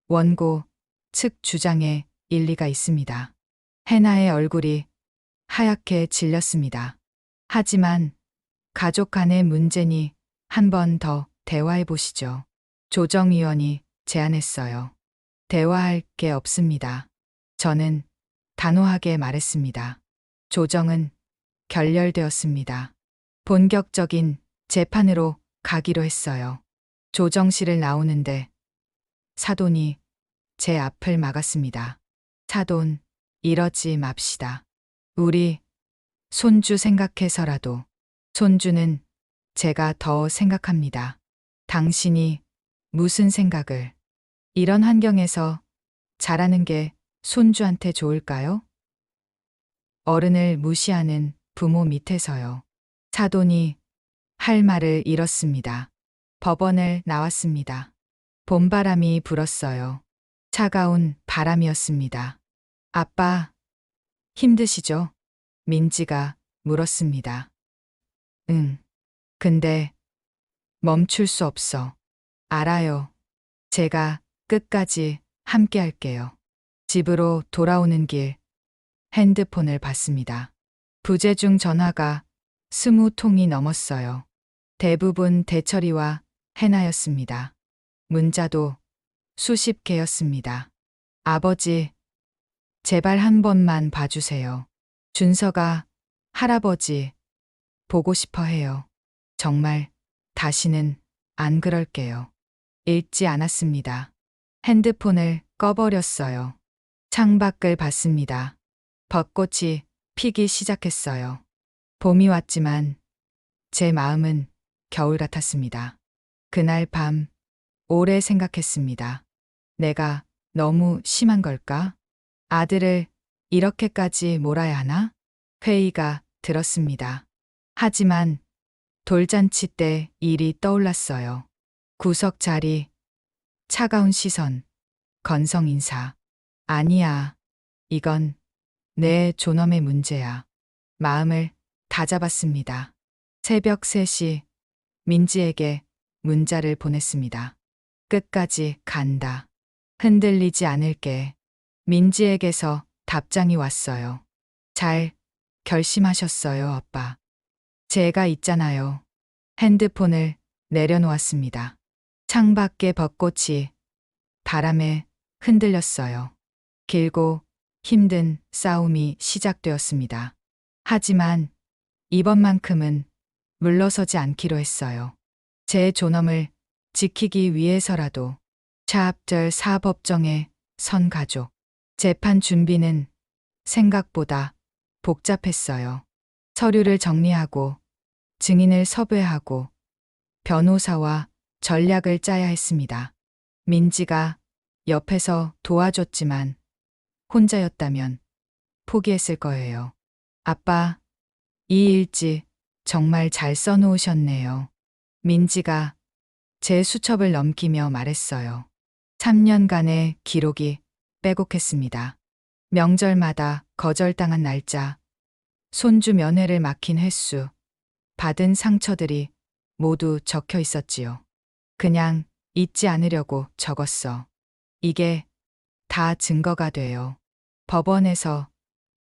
원고 측 주장에 일리가 있습니다. 해나의 얼굴이 하얗게 질렸습니다. 하지만 가족 간의 문제니 한 번 더 대화해 보시죠. 조정위원이 제안했어요. 대화할 게 없습니다. 저는 단호하게 말했습니다. 조정은 결렬되었습니다. 본격적인 재판으로 가기로 했어요. 조정실을 나오는데 사돈이 제 앞을 막았습니다. 사돈, 이러지 맙시다. 우리 손주 생각해서라도. 손주는 제가 더 생각합니다. 당신이 무슨 생각을. 이런 환경에서 자라는 게 손주한테 좋을까요? 어른을 무시하는 부모 밑에서요. 사돈이 할 말을 잃었습니다. 법원을 나왔습니다. 봄바람이 불었어요. 차가운 바람이었습니다. 아빠, 힘드시죠? 민지가 물었습니다. 응. 근데 멈출 수 없어. 알아요. 제가 끝까지 함께 할게요. 집으로 돌아오는 길 핸드폰을 봤습니다. 부재중 전화가 20통이 넘었어요. 대부분 대철이와 해나였습니다. 문자도 수십 개였습니다. 아버지, 제발 한 번만 봐주세요. 준서가 할아버지 보고 싶어 해요. 정말 다시는 안 그럴게요. 읽지 않았습니다. 핸드폰을 꺼버렸어요. 창밖을 봤습니다. 벚꽃이 피기 시작했어요. 봄이 왔지만 제 마음은 겨울 같았습니다. 그날 밤 오래 생각했습니다. 내가 너무 심한 걸까? 아들을 이렇게까지 몰아야 하나? 회의가 들었습니다. 하지만 돌잔치 때 일이 떠올랐어요. 구석 자리, 차가운 시선, 건성 인사. 아니야, 이건 내 존엄의 문제야. 마음을 다잡았습니다. 새벽 3시 민지에게 문자를 보냈습니다. 끝까지 간다. 흔들리지 않을게. 민지에게서 답장이 왔어요. 잘 결심하셨어요, 아빠. 제가 있잖아요. 핸드폰을 내려놓았습니다. 창밖에 벚꽃이 바람에 흔들렸어요. 길고 힘든 싸움이 시작되었습니다. 하지만 이번만큼은 물러서지 않기로 했어요. 제 존엄을 지키기 위해서라도. 샵 4 법정에 선 가족. 재판 준비는 생각보다 복잡했어요. 서류를 정리하고 증인을 섭외하고 변호사와 전략을 짜야 했습니다. 민지가 옆에서 도와줬지만 혼자였다면 포기했을 거예요. 아빠, 이 일지 정말 잘 써놓으셨네요. 민지가 제 수첩을 넘기며 말했어요. 3년간의 기록이 빼곡했습니다. 명절마다 거절당한 날짜, 손주 면회를 막힌 횟수, 받은 상처들이 모두 적혀 있었지요. 그냥 잊지 않으려고 적었어. 이게 다 증거가 돼요. 법원에서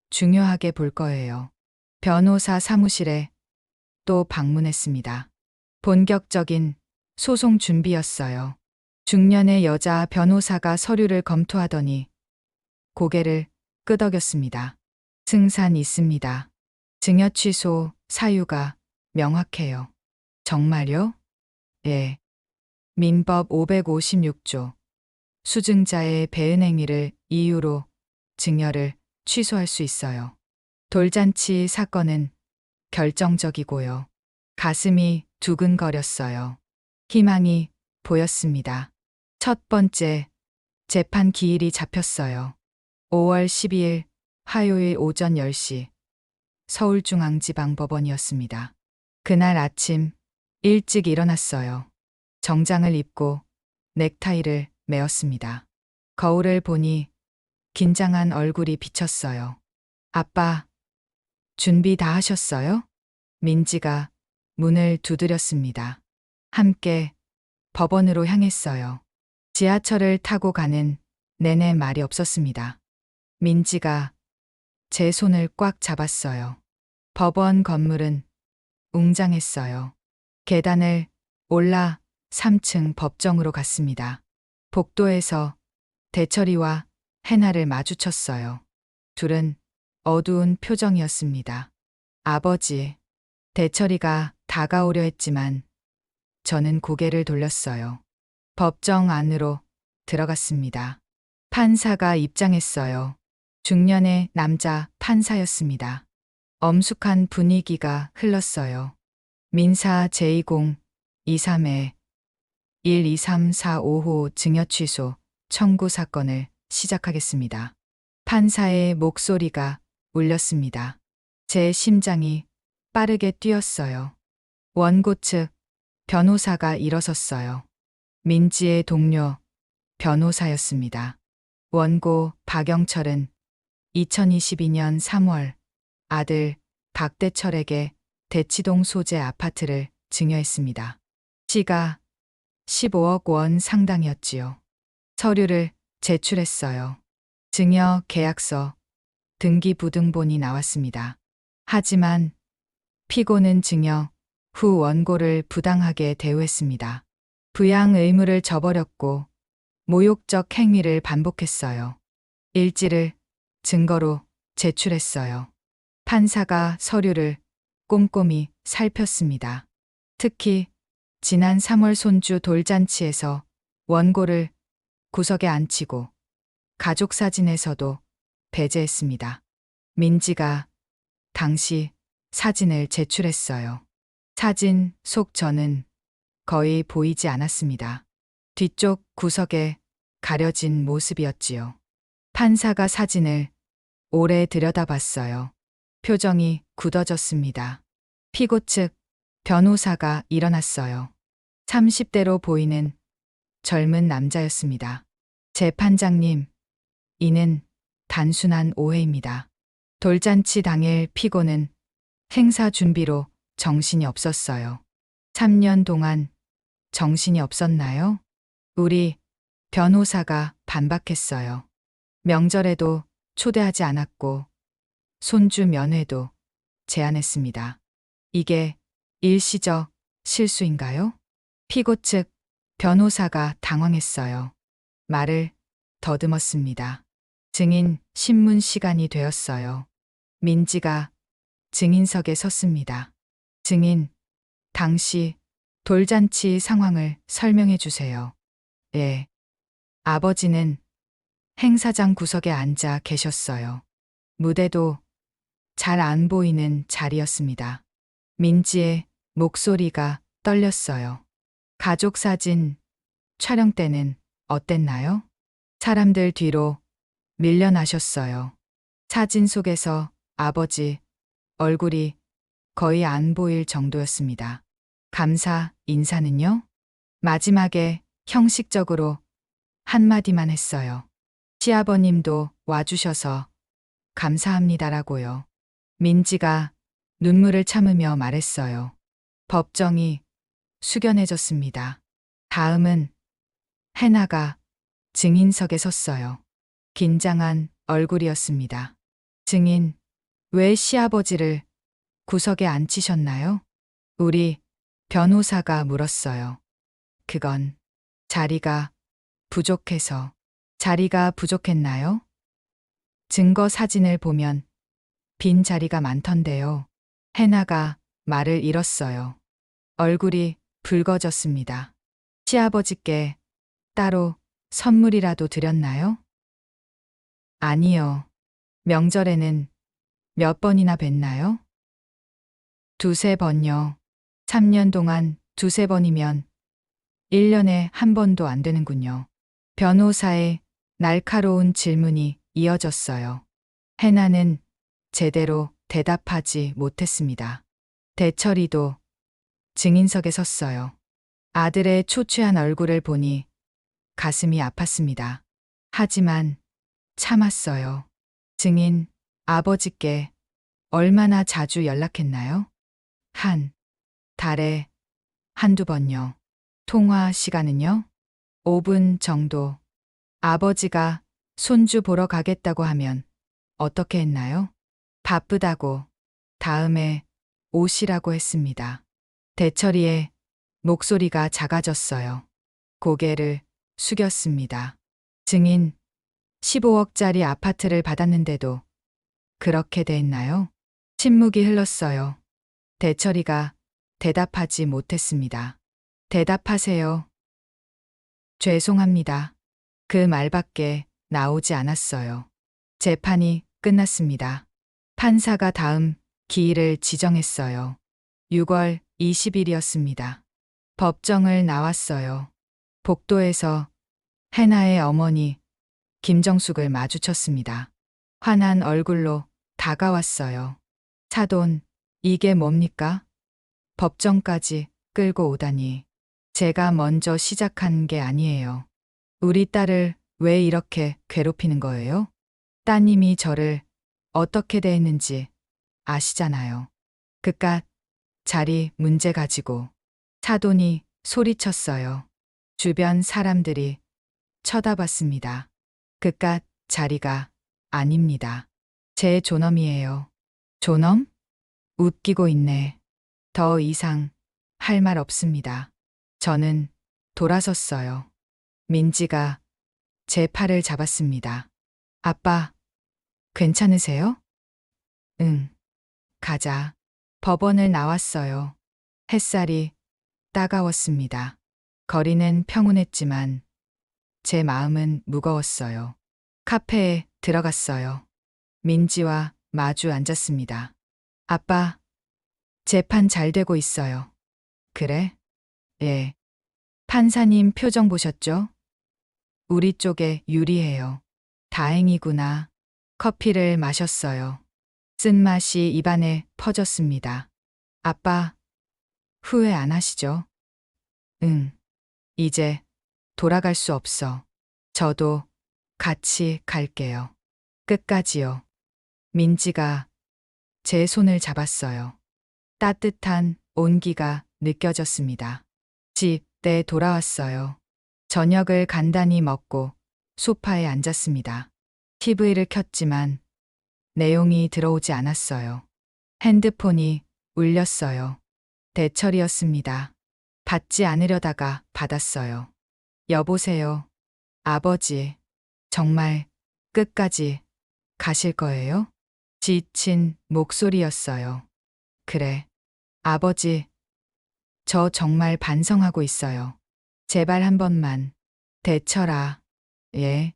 중요하게 볼 거예요. 변호사 사무실에 또 방문했습니다. 본격적인 소송 준비였어요. 중년의 여자 변호사가 서류를 검토하더니 고개를 끄덕였습니다. 승산 있습니다. 증여 취소 사유가 명확해요. 정말요? 예. 민법 556조. 수증자의 배은 행위를 이유로 증여를 취소할 수 있어요. 돌잔치 사건은 결정적이고요. 가슴이 두근거렸어요. 희망이 보였습니다. 첫 번째 재판 기일이 잡혔어요. 5월 12일 화요일 오전 10시 서울중앙지방법원이었습니다. 그날 아침 일찍 일어났어요. 정장을 입고 넥타이를 메었습니다. 거울을 보니 긴장한 얼굴이 비쳤어요. 아빠, 준비 다 하셨어요? 민지가 문을 두드렸습니다. 함께 법원으로 향했어요. 지하철을 타고 가는 내내 말이 없었습니다. 민지가 제 손을 꽉 잡았어요. 법원 건물은 웅장했어요. 계단을 올라 3층 법정으로 갔습니다. 복도에서 대철이와 해나를 마주쳤어요. 둘은 어두운 표정이었습니다. 아버지, 대철이가 다가오려 했지만 저는 고개를 돌렸어요. 법정 안으로 들어갔습니다. 판사가 입장했어요. 중년의 남자 판사였습니다. 엄숙한 분위기가 흘렀어요. 민사 제2023회 123455 증여 취소 청구 사건을 시작하겠습니다. 판사의 목소리가 울렸습니다. 제 심장이 빠르게 뛰었어요. 원고 측 변호사가 일어섰어요. 민지의 동료 변호사였습니다. 원고 박영철은 2022년 3월 아들 박대철에게 대치동 소재 아파트를 증여했습니다. 시가 15억 원 상당이었지요. 서류를 제출했어요. 증여 계약서, 등기부등본이 나왔습니다. 하지만 피고는 증여 후 원고를 부당하게 대우했습니다. 부양 의무를 저버렸고 모욕적 행위를 반복했어요. 일지를 증거로 제출했어요. 판사가 서류를 꼼꼼히 살폈습니다. 특히 지난 3월 손주 돌잔치에서 원고를 구석에 앉히고 가족 사진에서도 배제했습니다. 민지가 당시 사진을 제출했어요. 사진 속 저는 거의 보이지 않았습니다. 뒤쪽 구석에 가려진 모습이었지요. 판사가 사진을 오래 들여다봤어요. 표정이 굳어졌습니다. 피고 측 변호사가 일어났어요. 30대로 보이는 젊은 남자였습니다. 재판장님, 이는 단순한 오해입니다. 돌잔치 당일 피고는 행사 준비로 정신이 없었어요. 3년 동안 정신이 없었나요? 우리 변호사가 반박했어요. 명절에도 초대하지 않았고 손주 면회도 제안했습니다. 이게 일시적 실수인가요? 피고 측 변호사가 당황했어요. 말을 더듬었습니다. 증인 신문 시간이 되었어요. 민지가 증인석에 섰습니다. 증인, 당시 돌잔치 상황을 설명해 주세요. 예. 아버지는 행사장 구석에 앉아 계셨어요. 무대도 잘 안 보이는 자리였습니다. 민지의 목소리가 떨렸어요. 가족 사진 촬영 때는 어땠나요? 사람들 뒤로 밀려나셨어요. 사진 속에서 아버지 얼굴이 거의 안 보일 정도였습니다. 감사 인사는요? 마지막에 형식적으로 한마디만 했어요. 시아버님도 와주셔서 감사합니다라고요. 민지가 눈물을 참으며 말했어요. 법정이 숙연해졌습니다. 다음은 해나가 증인석에 섰어요. 긴장한 얼굴이었습니다. 증인, 왜 시아버지를 구석에 앉히셨나요? 우리 변호사가 물었어요. 그건 자리가 부족해서. 자리가 부족했나요? 증거 사진을 보면 빈 자리가 많던데요. 해나가 말을 잃었어요. 얼굴이 붉어졌습니다. 시아버지께 따로 선물이라도 드렸나요? 아니요. 명절에는 몇 번이나 뵀나요? 두세 번요. 3년 동안 두세 번이면 1년에 한 번도 안 되는군요. 변호사의 날카로운 질문이 이어졌어요. 해나는 제대로 대답하지 못했습니다. 대철이도 증인석에 섰어요. 아들의 초췌한 얼굴을 보니 가슴이 아팠습니다. 하지만 참았어요. 증인, 아버지께 얼마나 자주 연락했나요? 한 달에 한두 번요. 통화 시간은요? 5분 정도. 아버지가 손주 보러 가겠다고 하면 어떻게 했나요? 바쁘다고 다음에 오시라고 했습니다. 대철이의 목소리가 작아졌어요. 고개를 숙였습니다. 증인, 15억짜리 아파트를 받았는데도 그렇게 됐나요? 침묵이 흘렀어요. 대철이가 대답하지 못했습니다. 대답하세요. 죄송합니다. 그 말밖에 나오지 않았어요. 재판이 끝났습니다. 판사가 다음 기일을 지정했어요. 6월 20일이었습니다. 법정을 나왔어요. 복도에서 해나의 어머니 김정숙을 마주쳤습니다. 환한 얼굴로 다가왔어요. 사돈, 이게 뭡니까? 법정까지 끌고 오다니. 제가 먼저 시작한 게 아니에요. 우리 딸을 왜 이렇게 괴롭히는 거예요? 따님이 저를 어떻게 대했는지 아시잖아요. 그깟 자리 문제 가지고. 사돈이 소리쳤어요. 주변 사람들이 쳐다봤습니다. 그깟 자리가 아닙니다. 제 존엄이에요. 존엄? 웃기고 있네. 더 이상 할 말 없습니다. 저는 돌아섰어요. 민지가 제 팔을 잡았습니다. 아빠, 괜찮으세요? 응. 가자. 법원을 나왔어요. 햇살이 따가웠습니다. 거리는 평온했지만 제 마음은 무거웠어요. 카페에 들어갔어요. 민지와 마주 앉았습니다. 아빠, 재판 잘 되고 있어요. 그래? 예. 판사님 표정 보셨죠? 우리 쪽에 유리해요. 다행이구나. 커피를 마셨어요. 쓴맛이 입안에 퍼졌습니다. 아빠, 후회 안 하시죠? 응. 이제 돌아갈 수 없어. 저도 같이 갈게요. 끝까지요. 민지가 제 손을 잡았어요. 따뜻한 온기가 느껴졌습니다. 집에 돌아왔어요. 저녁을 간단히 먹고 소파에 앉았습니다. TV를 켰지만 내용이 들어오지 않았어요. 핸드폰이 울렸어요. 대철이었습니다. 받지 않으려다가 받았어요. 여보세요. 아버지, 정말 끝까지 가실 거예요? 지친 목소리였어요. 그래. 아버지, 저 정말 반성하고 있어요. 제발 한 번만. 대철아. 예.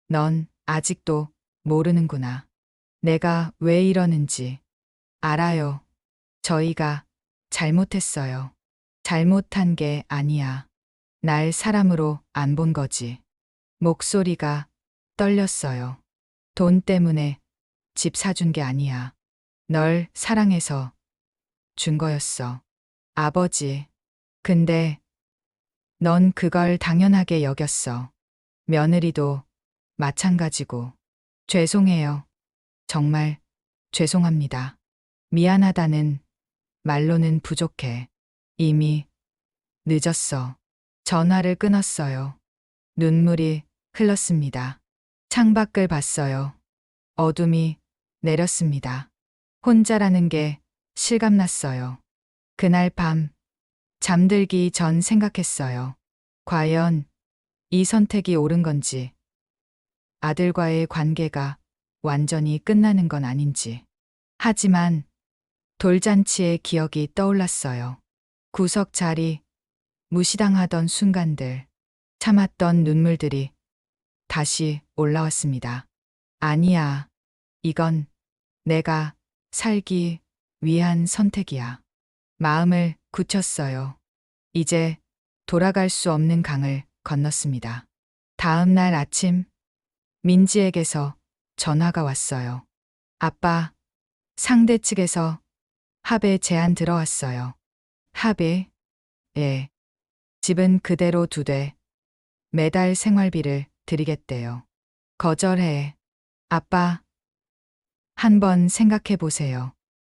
넌 아직도 모르는구나. 내가 왜 이러는지. 알아요. 저희가 잘못했어요. 잘못한 게 아니야. 날 사람으로 안 본 거지. 목소리가 떨렸어요. 돈 때문에 집 사준 게 아니야. 널 사랑해서 준 거였어. 아버지. 근데 넌 그걸 당연하게 여겼어. 며느리도 마찬가지고. 죄송해요. 정말 죄송합니다. 미안하다는 말로는 부족해. 이미 늦었어. 전화를 끊었어요. 눈물이 흘렀습니다. 창밖을 봤어요. 어둠이 내렸습니다. 혼자라는 게 실감났어요. 그날 밤 잠들기 전 생각했어요. 과연 이 선택이 옳은 건지, 아들과의 관계가 완전히 끝나는 건 아닌지. 하지만 돌잔치의 기억이 떠올랐어요. 구석 자리, 무시당하던 순간들, 참았던 눈물들이 다시 올라왔습니다. 아니야. 이건 내가 살기 위한 선택이야. 마음을 굳혔어요. 이제 돌아갈 수 없는 강을 건넜습니다. 다음 날 아침, 민지에게서 전화가 왔어요. 아빠, 상대 측에서 합의 제안 들어왔어요. 합의? 예. 집은 그대로 두되 매달 생활비를 드리겠대요. 거절해. 아빠, 한번 생각해 보세요.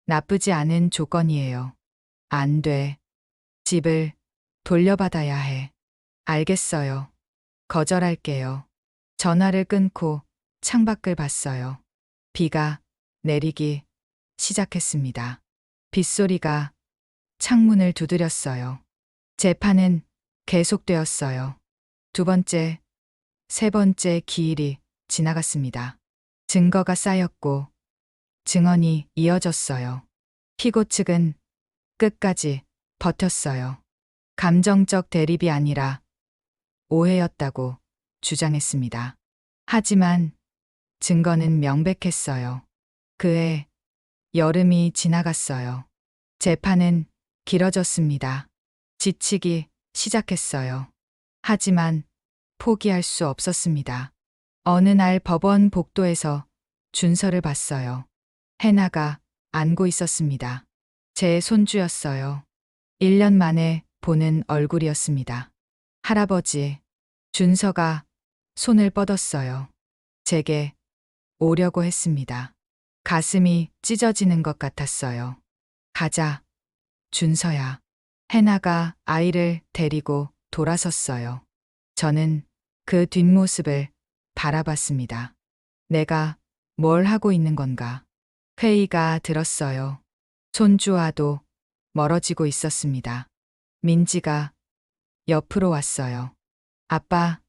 나쁘지 않은 조건이에요. 안 돼. 집을 돌려받아야 해. 알겠어요. 거절할게요. 전화를 끊고 창밖을 봤어요. 비가 내리기 시작했습니다. 빗소리가 창문을 두드렸어요. 재판은 계속되었어요. 두 번째, 세 번째 기일이 지나갔습니다. 증거가 쌓였고 증언이 이어졌어요. 피고 측은 끝까지 버텼어요. 감정적 대립이 아니라 오해였다고 주장했습니다. 하지만 증거는 명백했어요. 그해 여름이 지나갔어요. 재판은 길어졌습니다. 지치기 시작했어요. 하지만 포기할 수 없었습니다. 어느 날 법원 복도에서 준서를 봤어요. 해나가 안고 있었습니다. 제 손주였어요. 1년 만에 보는 얼굴이었습니다. 할아버지, 준서가 손을 뻗었어요. 제게 오려고 했습니다. 가슴이 찢어지는 것 같았어요. 가자, 준서야. 해나가 아이를 데리고 돌아섰어요. 저는 그 뒷모습을 바라봤습니다. 내가 뭘 하고 있는 건가? 회의가 들었어요. 손주와도 멀어지고 있었습니다. 민지가 옆으로 왔어요. 아빠,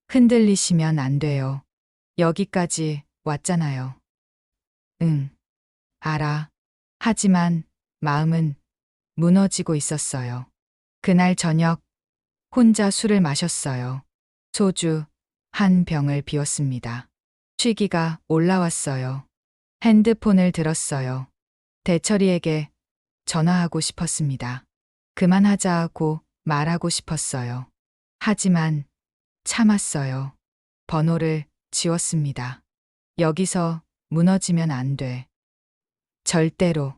흔들리시면 안 돼요. 여기까지 왔잖아요. 응, 알아. 하지만 마음은 무너지고 있었어요. 그날 저녁 혼자 술을 마셨어요. 소주 한 병을 비웠습니다. 취기가 올라왔어요. 핸드폰을 들었어요. 대철이에게 전화하고 싶었습니다. 그만하자고 말하고 싶었어요. 하지만 참았어요. 번호를 지웠습니다. 여기서 무너지면 안 돼. 절대로.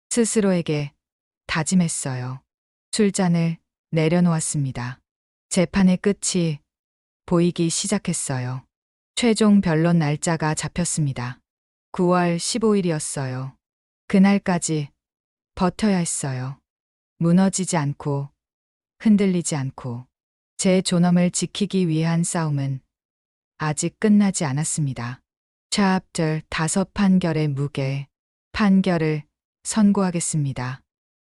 스스로에게 다짐했어요. 술잔을 내려놓았습니다. 재판의 끝이 보이기 시작했어요. 최종 변론 날짜가 잡혔습니다. 9월 15일이었어요. 그날까지 버텨야 했어요. 무너지지 않고 흔들리지 않고 제 존엄을 지키기 위한 싸움은 아직 끝나지 않았습니다. 챕터 5 판결의 무게. 판결을 선고하겠습니다.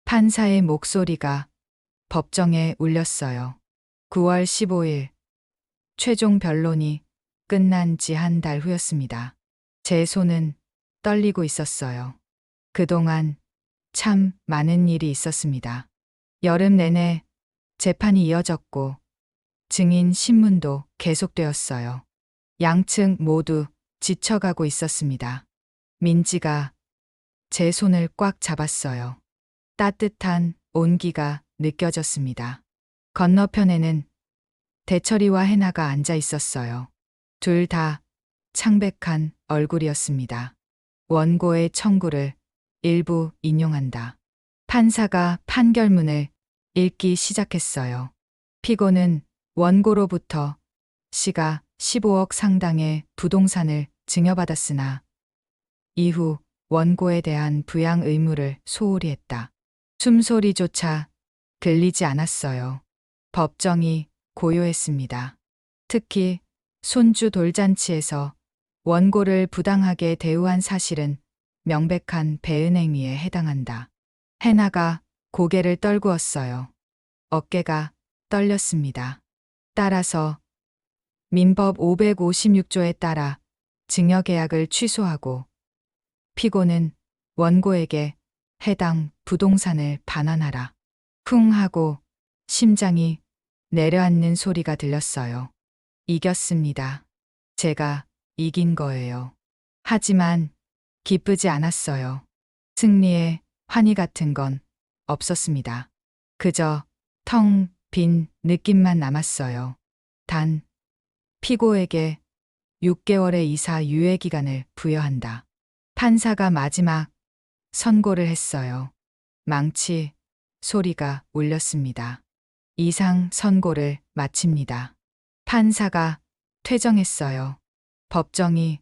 판사의 목소리가 법정에 울렸어요. 9월 15일 최종 변론이 끝난 지 한 달 후였습니다. 제 손은 떨리고 있었어요. 그동안 참 많은 일이 있었습니다. 여름 내내 재판이 이어졌고 증인 신문도 계속되었어요. 양측 모두 지쳐가고 있었습니다. 민지가 제 손을 꽉 잡았어요. 따뜻한 온기가 느껴졌습니다. 건너편에는 대철이와 해나가 앉아 있었어요. 둘 다 창백한 얼굴이었습니다. 원고의 청구를 일부 인용한다. 판사가 판결문을 읽기 시작했어요. 피고는 원고로부터 시가 15억 상당의 부동산을 증여받았으나 이후 원고에 대한 부양 의무를 소홀히 했다. 숨소리조차 들리지 않았어요. 법정이 고요했습니다. 특히 손주 돌잔치에서 원고를 부당하게 대우한 사실은 명백한 배은 행위에 해당한다. 해나가 고개를 떨구었어요. 어깨가 떨렸습니다. 따라서 민법 556조에 따라 증여계약을 취소하고 피고는 원고에게 해당 부동산을 반환하라. 쿵 하고 심장이 내려앉는 소리가 들렸어요. 이겼습니다. 제가 이긴 거예요. 하지만 기쁘지 않았어요. 승리의 환희 같은 건 없었습니다. 그저 텅 빈 느낌만 남았어요. 단, 피고에게 6개월의 이사 유예 기간을 부여한다. 판사가 마지막 선고를 했어요. 망치 소리가 울렸습니다. 이상 선고를 마칩니다. 판사가 퇴정했어요. 법정이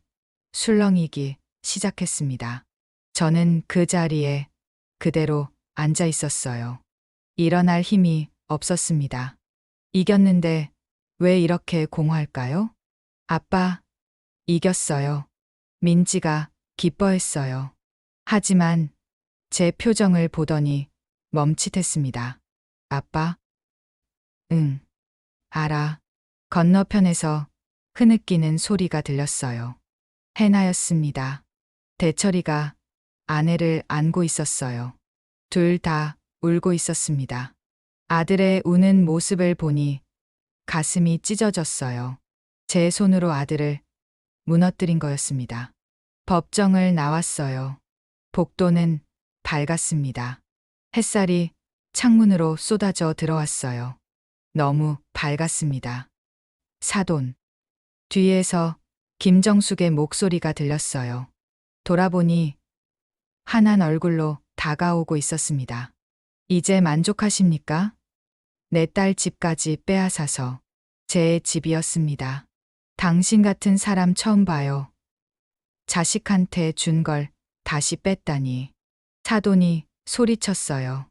술렁이기 시작했습니다. 저는 그 자리에 그대로 앉아 있었어요. 일어날 힘이 없었습니다. 이겼는데 왜 이렇게 공허할까요? 아빠, 이겼어요. 민지가 기뻐했어요. 하지만 제 표정을 보더니 멈칫했습니다. 아빠? 응, 알아. 건너편에서 흐느끼는 소리가 들렸어요. 해나였습니다. 대철이가 아내를 안고 있었어요. 둘 다 울고 있었습니다. 아들의 우는 모습을 보니 가슴이 찢어졌어요. 제 손으로 아들을 무너뜨린 거였습니다. 법정을 나왔어요. 복도는 밝았습니다. 햇살이 창문으로 쏟아져 들어왔어요. 너무 밝았습니다. 사돈. 뒤에서 김정숙의 목소리가 들렸어요. 돌아보니 환한 얼굴로 다가오고 있었습니다. 이제 만족하십니까? 내 딸 집까지 빼앗아서 제 집이었습니다. 당신 같은 사람 처음 봐요. 자식한테 준 걸 다시 뺐다니. 사돈이 소리쳤어요.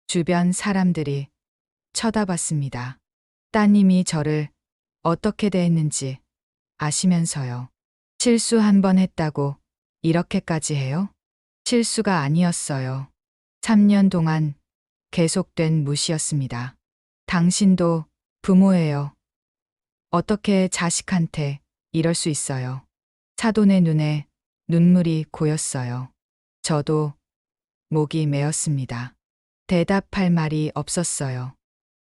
주변 사람들이 쳐다봤습니다. 따님이 저를 어떻게 대했는지 아시면서요. 실수 한 번 했다고 이렇게까지 해요? 실수가 아니었어요. 3년 동안 계속된 무시였습니다. 당신도 부모예요. 어떻게 자식한테 이럴 수 있어요? 사돈의 눈에 눈물이 고였어요. 저도 목이 메었습니다. 대답할 말이 없었어요.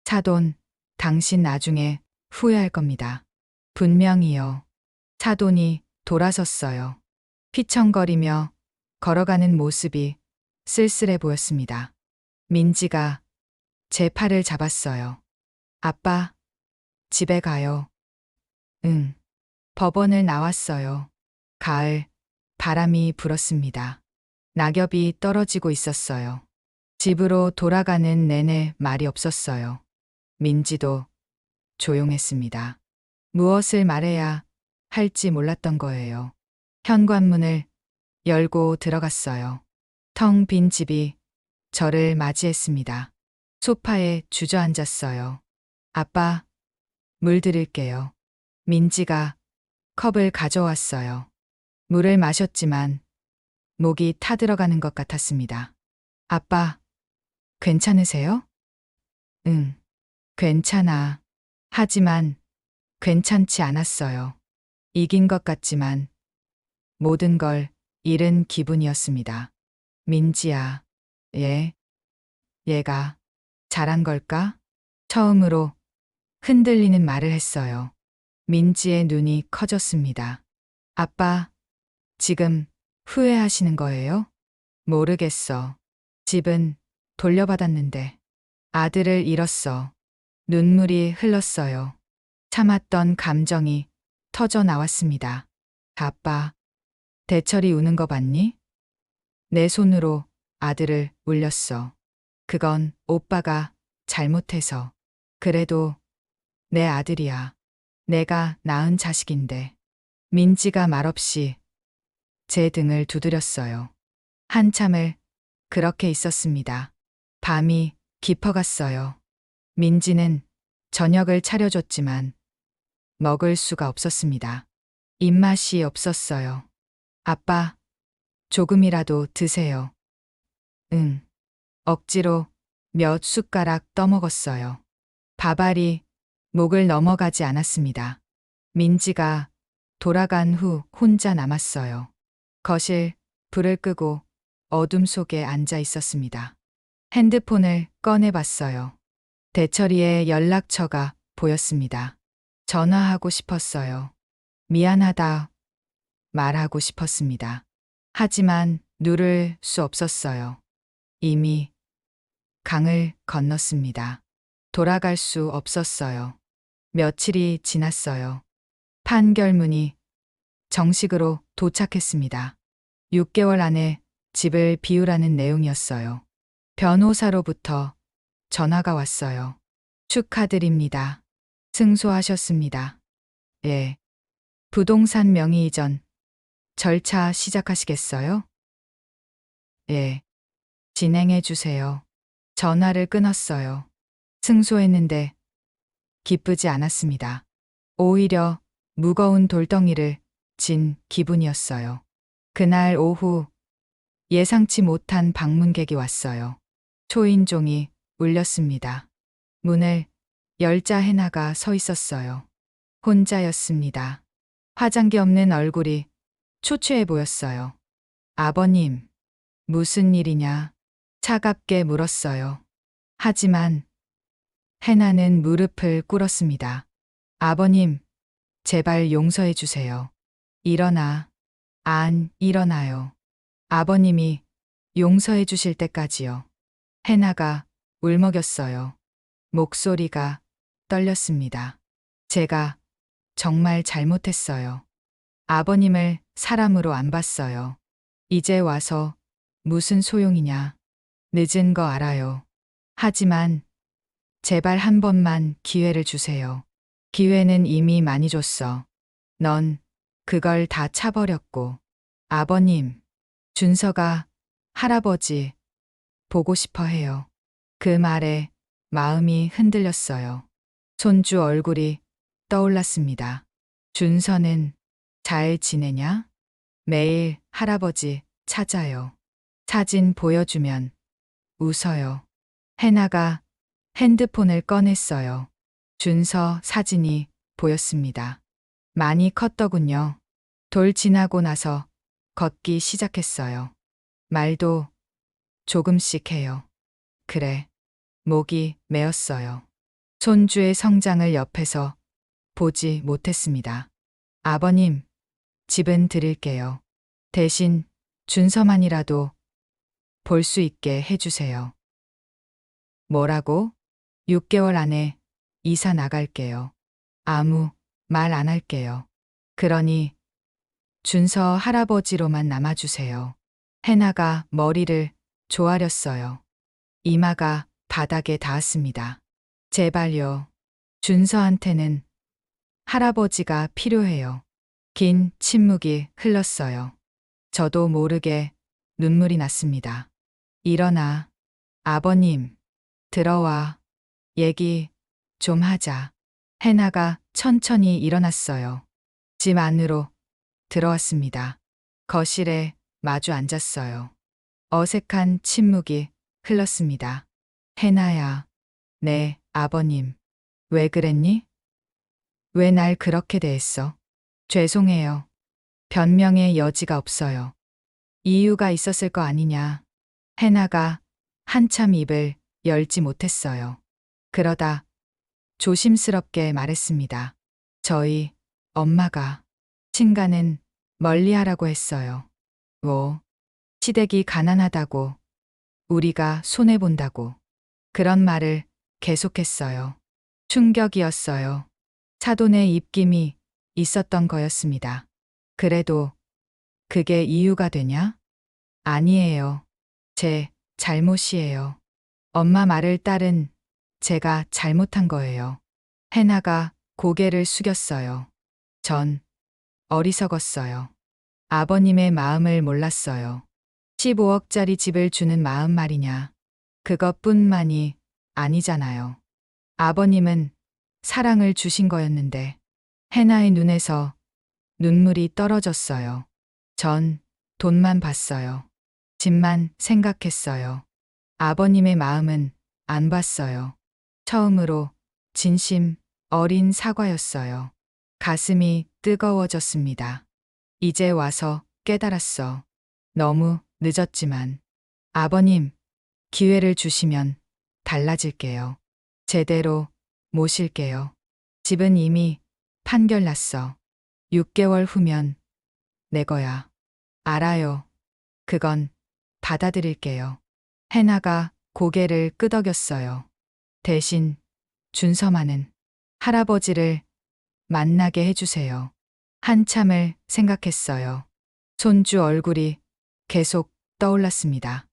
사돈, 당신 나중에 후회할 겁니다. 분명히요. 사돈이 돌아섰어요. 휘청거리며 걸어가는 모습이 쓸쓸해 보였습니다. 민지가 제 팔을 잡았어요. 아빠, 집에 가요. 응. 법원을 나왔어요. 가을, 바람이 불었습니다. 낙엽이 떨어지고 있었어요. 집으로 돌아가는 내내 말이 없었어요. 민지도 조용했습니다. 무엇을 말해야 할지 몰랐던 거예요. 현관문을 열고 들어갔어요. 텅 빈 집이 저를 맞이했습니다. 소파에 주저앉았어요. 아빠, 물 드릴게요. 민지가 컵을 가져왔어요. 물을 마셨지만 목이 타들어가는 것 같았습니다. 아빠, 괜찮으세요? 응, 괜찮아. 하지만 괜찮지 않았어요. 이긴 것 같지만 모든 걸 잃은 기분이었습니다. 민지야, 얘가 잘한 걸까? 처음으로 흔들리는 말을 했어요. 민지의 눈이 커졌습니다. 아빠, 지금 후회하시는 거예요? 모르겠어. 집은 돌려받았는데 아들을 잃었어. 눈물이 흘렀어요. 참았던 감정이 터져 나왔습니다. 아빠, 대철이 우는 거 봤니? 내 손으로 아들을 울렸어. 그건 오빠가 잘못해서. 그래도 내 아들이야. 내가 낳은 자식인데. 민지가 말없이 제 등을 두드렸어요. 한참을 그렇게 있었습니다. 밤이 깊어갔어요. 민지는 저녁을 차려줬지만 먹을 수가 없었습니다. 입맛이 없었어요. 아빠, 조금이라도 드세요. 응. 억지로 몇 숟가락 떠먹었어요. 밥알이 목을 넘어가지 않았습니다. 민지가 돌아간 후 혼자 남았어요. 거실 불을 끄고 어둠 속에 앉아 있었습니다. 핸드폰을 꺼내봤어요. 대철이의 연락처가 보였습니다. 전화하고 싶었어요. 미안하다 말하고 싶었습니다. 하지만 누를 수 없었어요. 이미 강을 건넜습니다. 돌아갈 수 없었어요. 며칠이 지났어요. 판결문이 정식으로 도착했습니다. 6개월 안에 집을 비우라는 내용이었어요. 변호사로부터 전화가 왔어요. 축하드립니다. 승소하셨습니다. 예. 부동산 명의 이전 절차 시작하시겠어요? 예. 진행해 주세요. 전화를 끊었어요. 승소했는데 기쁘지 않았습니다. 오히려 무거운 돌덩이를 진 기분이었어요. 그날 오후 예상치 못한 방문객이 왔어요. 초인종이 울렸습니다. 문을 열자 해나가 서 있었어요. 혼자였습니다. 화장기 없는 얼굴이 초췌해 보였어요. 아버님, 무슨 일이냐? 차갑게 물었어요. 하지만 해나는 무릎을 꿇었습니다. 아버님, 제발 용서해 주세요. 일어나. 안 일어나요. 아버님이 용서해 주실 때까지요. 해나가 울먹였어요. 목소리가 떨렸습니다. 제가 정말 잘못했어요. 아버님을 사람으로 안 봤어요. 이제 와서 무슨 소용이냐. 늦은 거 알아요. 하지만 제발 한 번만 기회를 주세요. 기회는 이미 많이 줬어. 넌 그걸 다 차버렸고. 아버님, 준서가 할아버지 보고 싶어 해요. 그 말에 마음이 흔들렸어요. 손주 얼굴이 떠올랐습니다. 준서는 잘 지내냐? 매일 할아버지 찾아요. 사진 보여주면 웃어요. 해나가 핸드폰을 꺼냈어요. 준서 사진이 보였습니다. 많이 컸더군요. 돌 지나고 나서 걷기 시작했어요. 말도 조금씩 해요. 그래, 목이 메었어요. 손주의 성장을 옆에서 보지 못했습니다. 아버님, 집은 드릴게요. 대신 준서만이라도 볼 수 있게 해주세요. 뭐라고? 6개월 안에 이사 나갈게요. 아무 말 안 할게요. 그러니 준서 할아버지로만 남아주세요. 해나가 머리를 조아렸어요. 이마가 바닥에 닿았습니다. 제발요. 준서한테는 할아버지가 필요해요. 긴 침묵이 흘렀어요. 저도 모르게 눈물이 났습니다. 일어나. 아버님, 들어와. 얘기 좀 하자. 해나가 천천히 일어났어요. 집 안으로 들어왔습니다. 거실에 마주 앉았어요. 어색한 침묵이 흘렀습니다. 해나야. 네, 아버님. 왜 그랬니? 왜 날 그렇게 대했어? 죄송해요. 변명의 여지가 없어요. 이유가 있었을 거 아니냐. 해나가 한참 입을 열지 못했어요. 그러다 조심스럽게 말했습니다. 저희 엄마가 친가는 멀리 하라고 했어요. 뭐, 시댁이 가난하다고, 우리가 손해본다고. 그런 말을 계속했어요. 충격이었어요. 사돈의 입김이 있었던 거였습니다. 그래도 그게 이유가 되냐? 아니에요. 제 잘못이에요. 엄마 말을 따른 제가 잘못한 거예요. 해나가 고개를 숙였어요. 전 어리석었어요. 아버님의 마음을 몰랐어요. 15억짜리 집을 주는 마음 말이냐. 그것뿐만이 아니잖아요. 아버님은 사랑을 주신 거였는데 해나의 눈에서 눈물이 떨어졌어요. 전 돈만 봤어요. 집만 생각했어요. 아버님의 마음은 안 봤어요. 처음으로 진심 어린 사과였어요. 가슴이 뜨거워졌습니다. 이제 와서 깨달았어. 너무 늦었지만. 아버님, 기회를 주시면 달라질게요. 제대로 모실게요. 집은 이미 판결 났어. 6개월 후면 내 거야. 알아요. 그건 받아들일게요. 해나가 고개를 끄덕였어요. 대신 준서만은 할아버지를 만나게 해주세요. 한참을 생각했어요. 손주 얼굴이 계속 떠올랐습니다.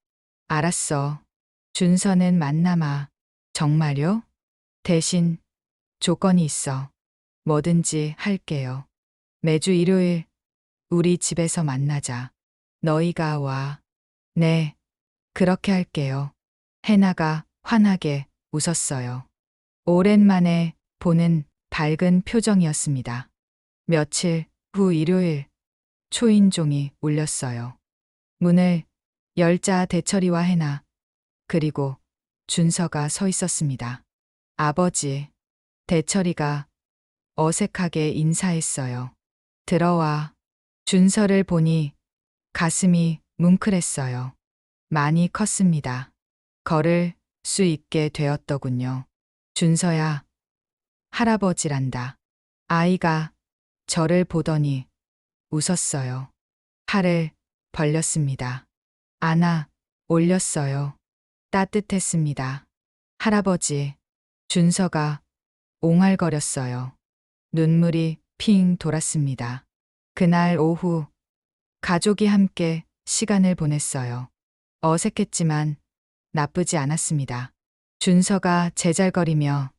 알았어. 준서는 만나마. 정말요? 대신 조건이 있어. 뭐든지 할게요. 매주 일요일 우리 집에서 만나자. 너희가 와. 네, 그렇게 할게요. 해나가 환하게 웃었어요. 오랜만에 보는 밝은 표정이었습니다. 며칠 후 일요일 초인종이 울렸어요. 문을 열자 대철이와 해나 그리고 준서가 서 있었습니다. 아버지, 대철이가 어색하게 인사했어요. 들어와. 준서를 보니 가슴이 뭉클했어요. 많이 컸습니다. 걸을 수 있게 되었더군요. 준서야, 할아버지란다. 아이가 저를 보더니 웃었어요. 팔을 벌렸습니다. 안아 올렸어요. 따뜻했습니다. 할아버지, 준서가 옹알거렸어요. 눈물이 핑 돌았습니다. 그날 오후 가족이 함께 시간을 보냈어요. 어색했지만 나쁘지 않았습니다. 준서가 제잘거리며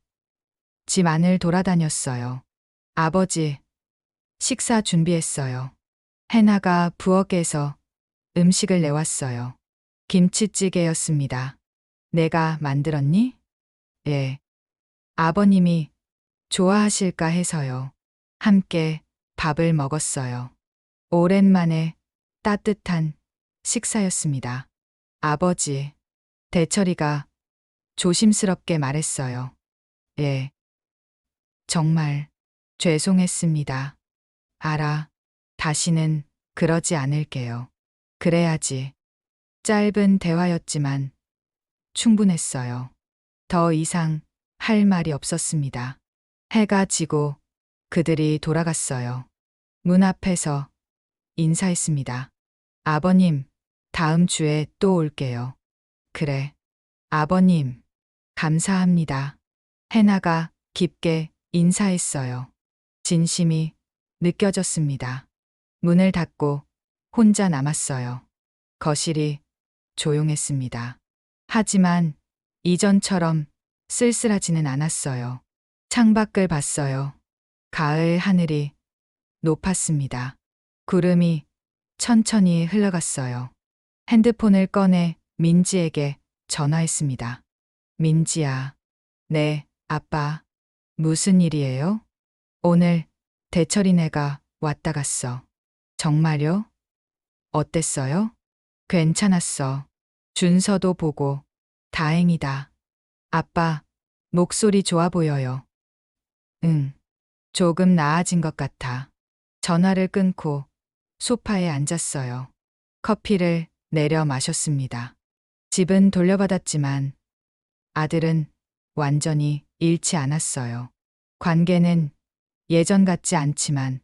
집 안을 돌아다녔어요. 아버지, 식사 준비했어요. 해나가 부엌에서 음식을 내왔어요. 김치찌개였습니다. 내가 만들었니? 예. 아버님이 좋아하실까 해서요. 함께 밥을 먹었어요. 오랜만에 따뜻한 식사였습니다. 아버지, 대철이가 조심스럽게 말했어요. 예. 정말 죄송했습니다. 알아. 다시는 그러지 않을게요. 그래야지. 짧은 대화였지만 충분했어요. 더 이상 할 말이 없었습니다. 해가 지고 그들이 돌아갔어요. 문 앞에서 인사했습니다. 아버님, 다음 주에 또 올게요. 그래. 아버님, 감사합니다. 해나가 깊게 인사했어요. 진심이 느껴졌습니다. 문을 닫고 혼자 남았어요. 거실이 조용했습니다. 하지만 이전처럼 쓸쓸하지는 않았어요. 창밖을 봤어요. 가을 하늘이 높았습니다. 구름이 천천히 흘러갔어요. 핸드폰을 꺼내 민지에게 전화했습니다. 민지야. 네, 아빠. 무슨 일이에요? 오늘 대철이네가 왔다 갔어. 정말요? 어땠어요? 괜찮았어. 준서도 보고. 다행이다. 아빠, 목소리 좋아 보여요. 응. 조금 나아진 것 같아. 전화를 끊고 소파에 앉았어요. 커피를 내려 마셨습니다. 집은 돌려받았지만 아들은 완전히 잃지 않았어요. 관계는 예전 같지 않지만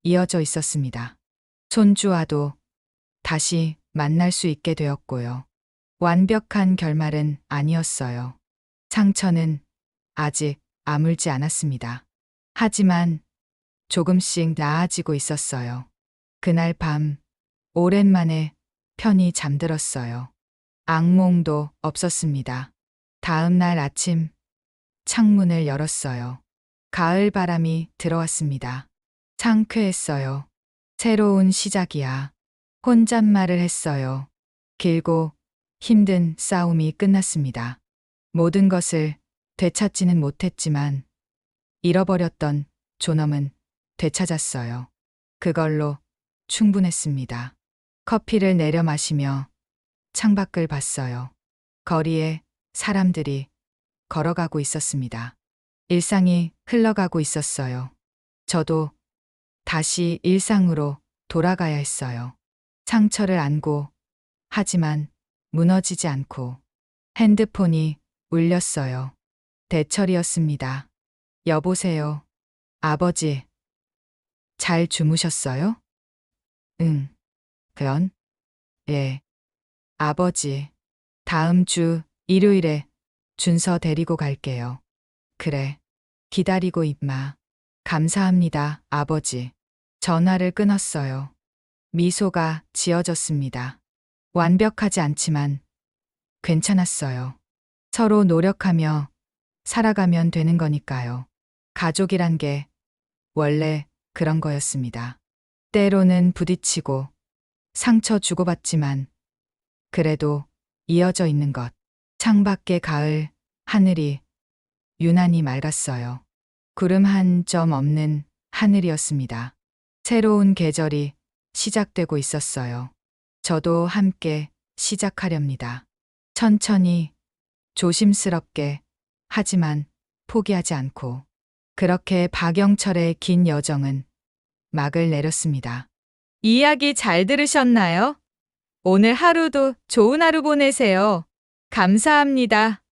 이어져 있었습니다. 손주와도 다시 만날 수 있게 되었고요. 완벽한 결말은 아니었어요. 상처는 아직 아물지 않았습니다. 하지만 조금씩 나아지고 있었어요. 그날 밤 오랜만에 편히 잠들었어요. 악몽도 없었습니다. 다음 날 아침 창문을 열었어요. 가을 바람이 들어왔습니다. 상쾌했어요. 새로운 시작이야. 혼잣말을 했어요. 길고 힘든 싸움이 끝났습니다. 모든 것을 되찾지는 못했지만 잃어버렸던 존엄은 되찾았어요. 그걸로 충분했습니다. 커피를 내려 마시며 창밖을 봤어요. 거리에 사람들이 걸어가고 있었습니다. 일상이 흘러가고 있었어요. 저도 다시 일상으로 돌아가야 했어요. 상처를 안고, 하지만 무너지지 않고. 핸드폰이 울렸어요. 대철이었습니다. 여보세요. 아버지. 잘 주무셨어요? 응. 그런? 예. 아버지. 다음 주 일요일에 준서 데리고 갈게요. 그래. 기다리고 있마. 감사합니다, 아버지. 전화를 끊었어요. 미소가 지어졌습니다. 완벽하지 않지만 괜찮았어요. 서로 노력하며 살아가면 되는 거니까요. 가족이란 게 원래 그런 거였습니다. 때로는 부딪히고 상처 주고받지만 그래도 이어져 있는 것. 창밖의 가을, 하늘이 유난히 맑았어요. 구름 한 점 없는 하늘이었습니다. 새로운 계절이 시작되고 있었어요. 저도 함께 시작하렵니다. 천천히, 조심스럽게, 하지만 포기하지 않고. 그렇게 박영철의 긴 여정은 막을 내렸습니다. 이야기 잘 들으셨나요? 오늘 하루도 좋은 하루 보내세요. 감사합니다.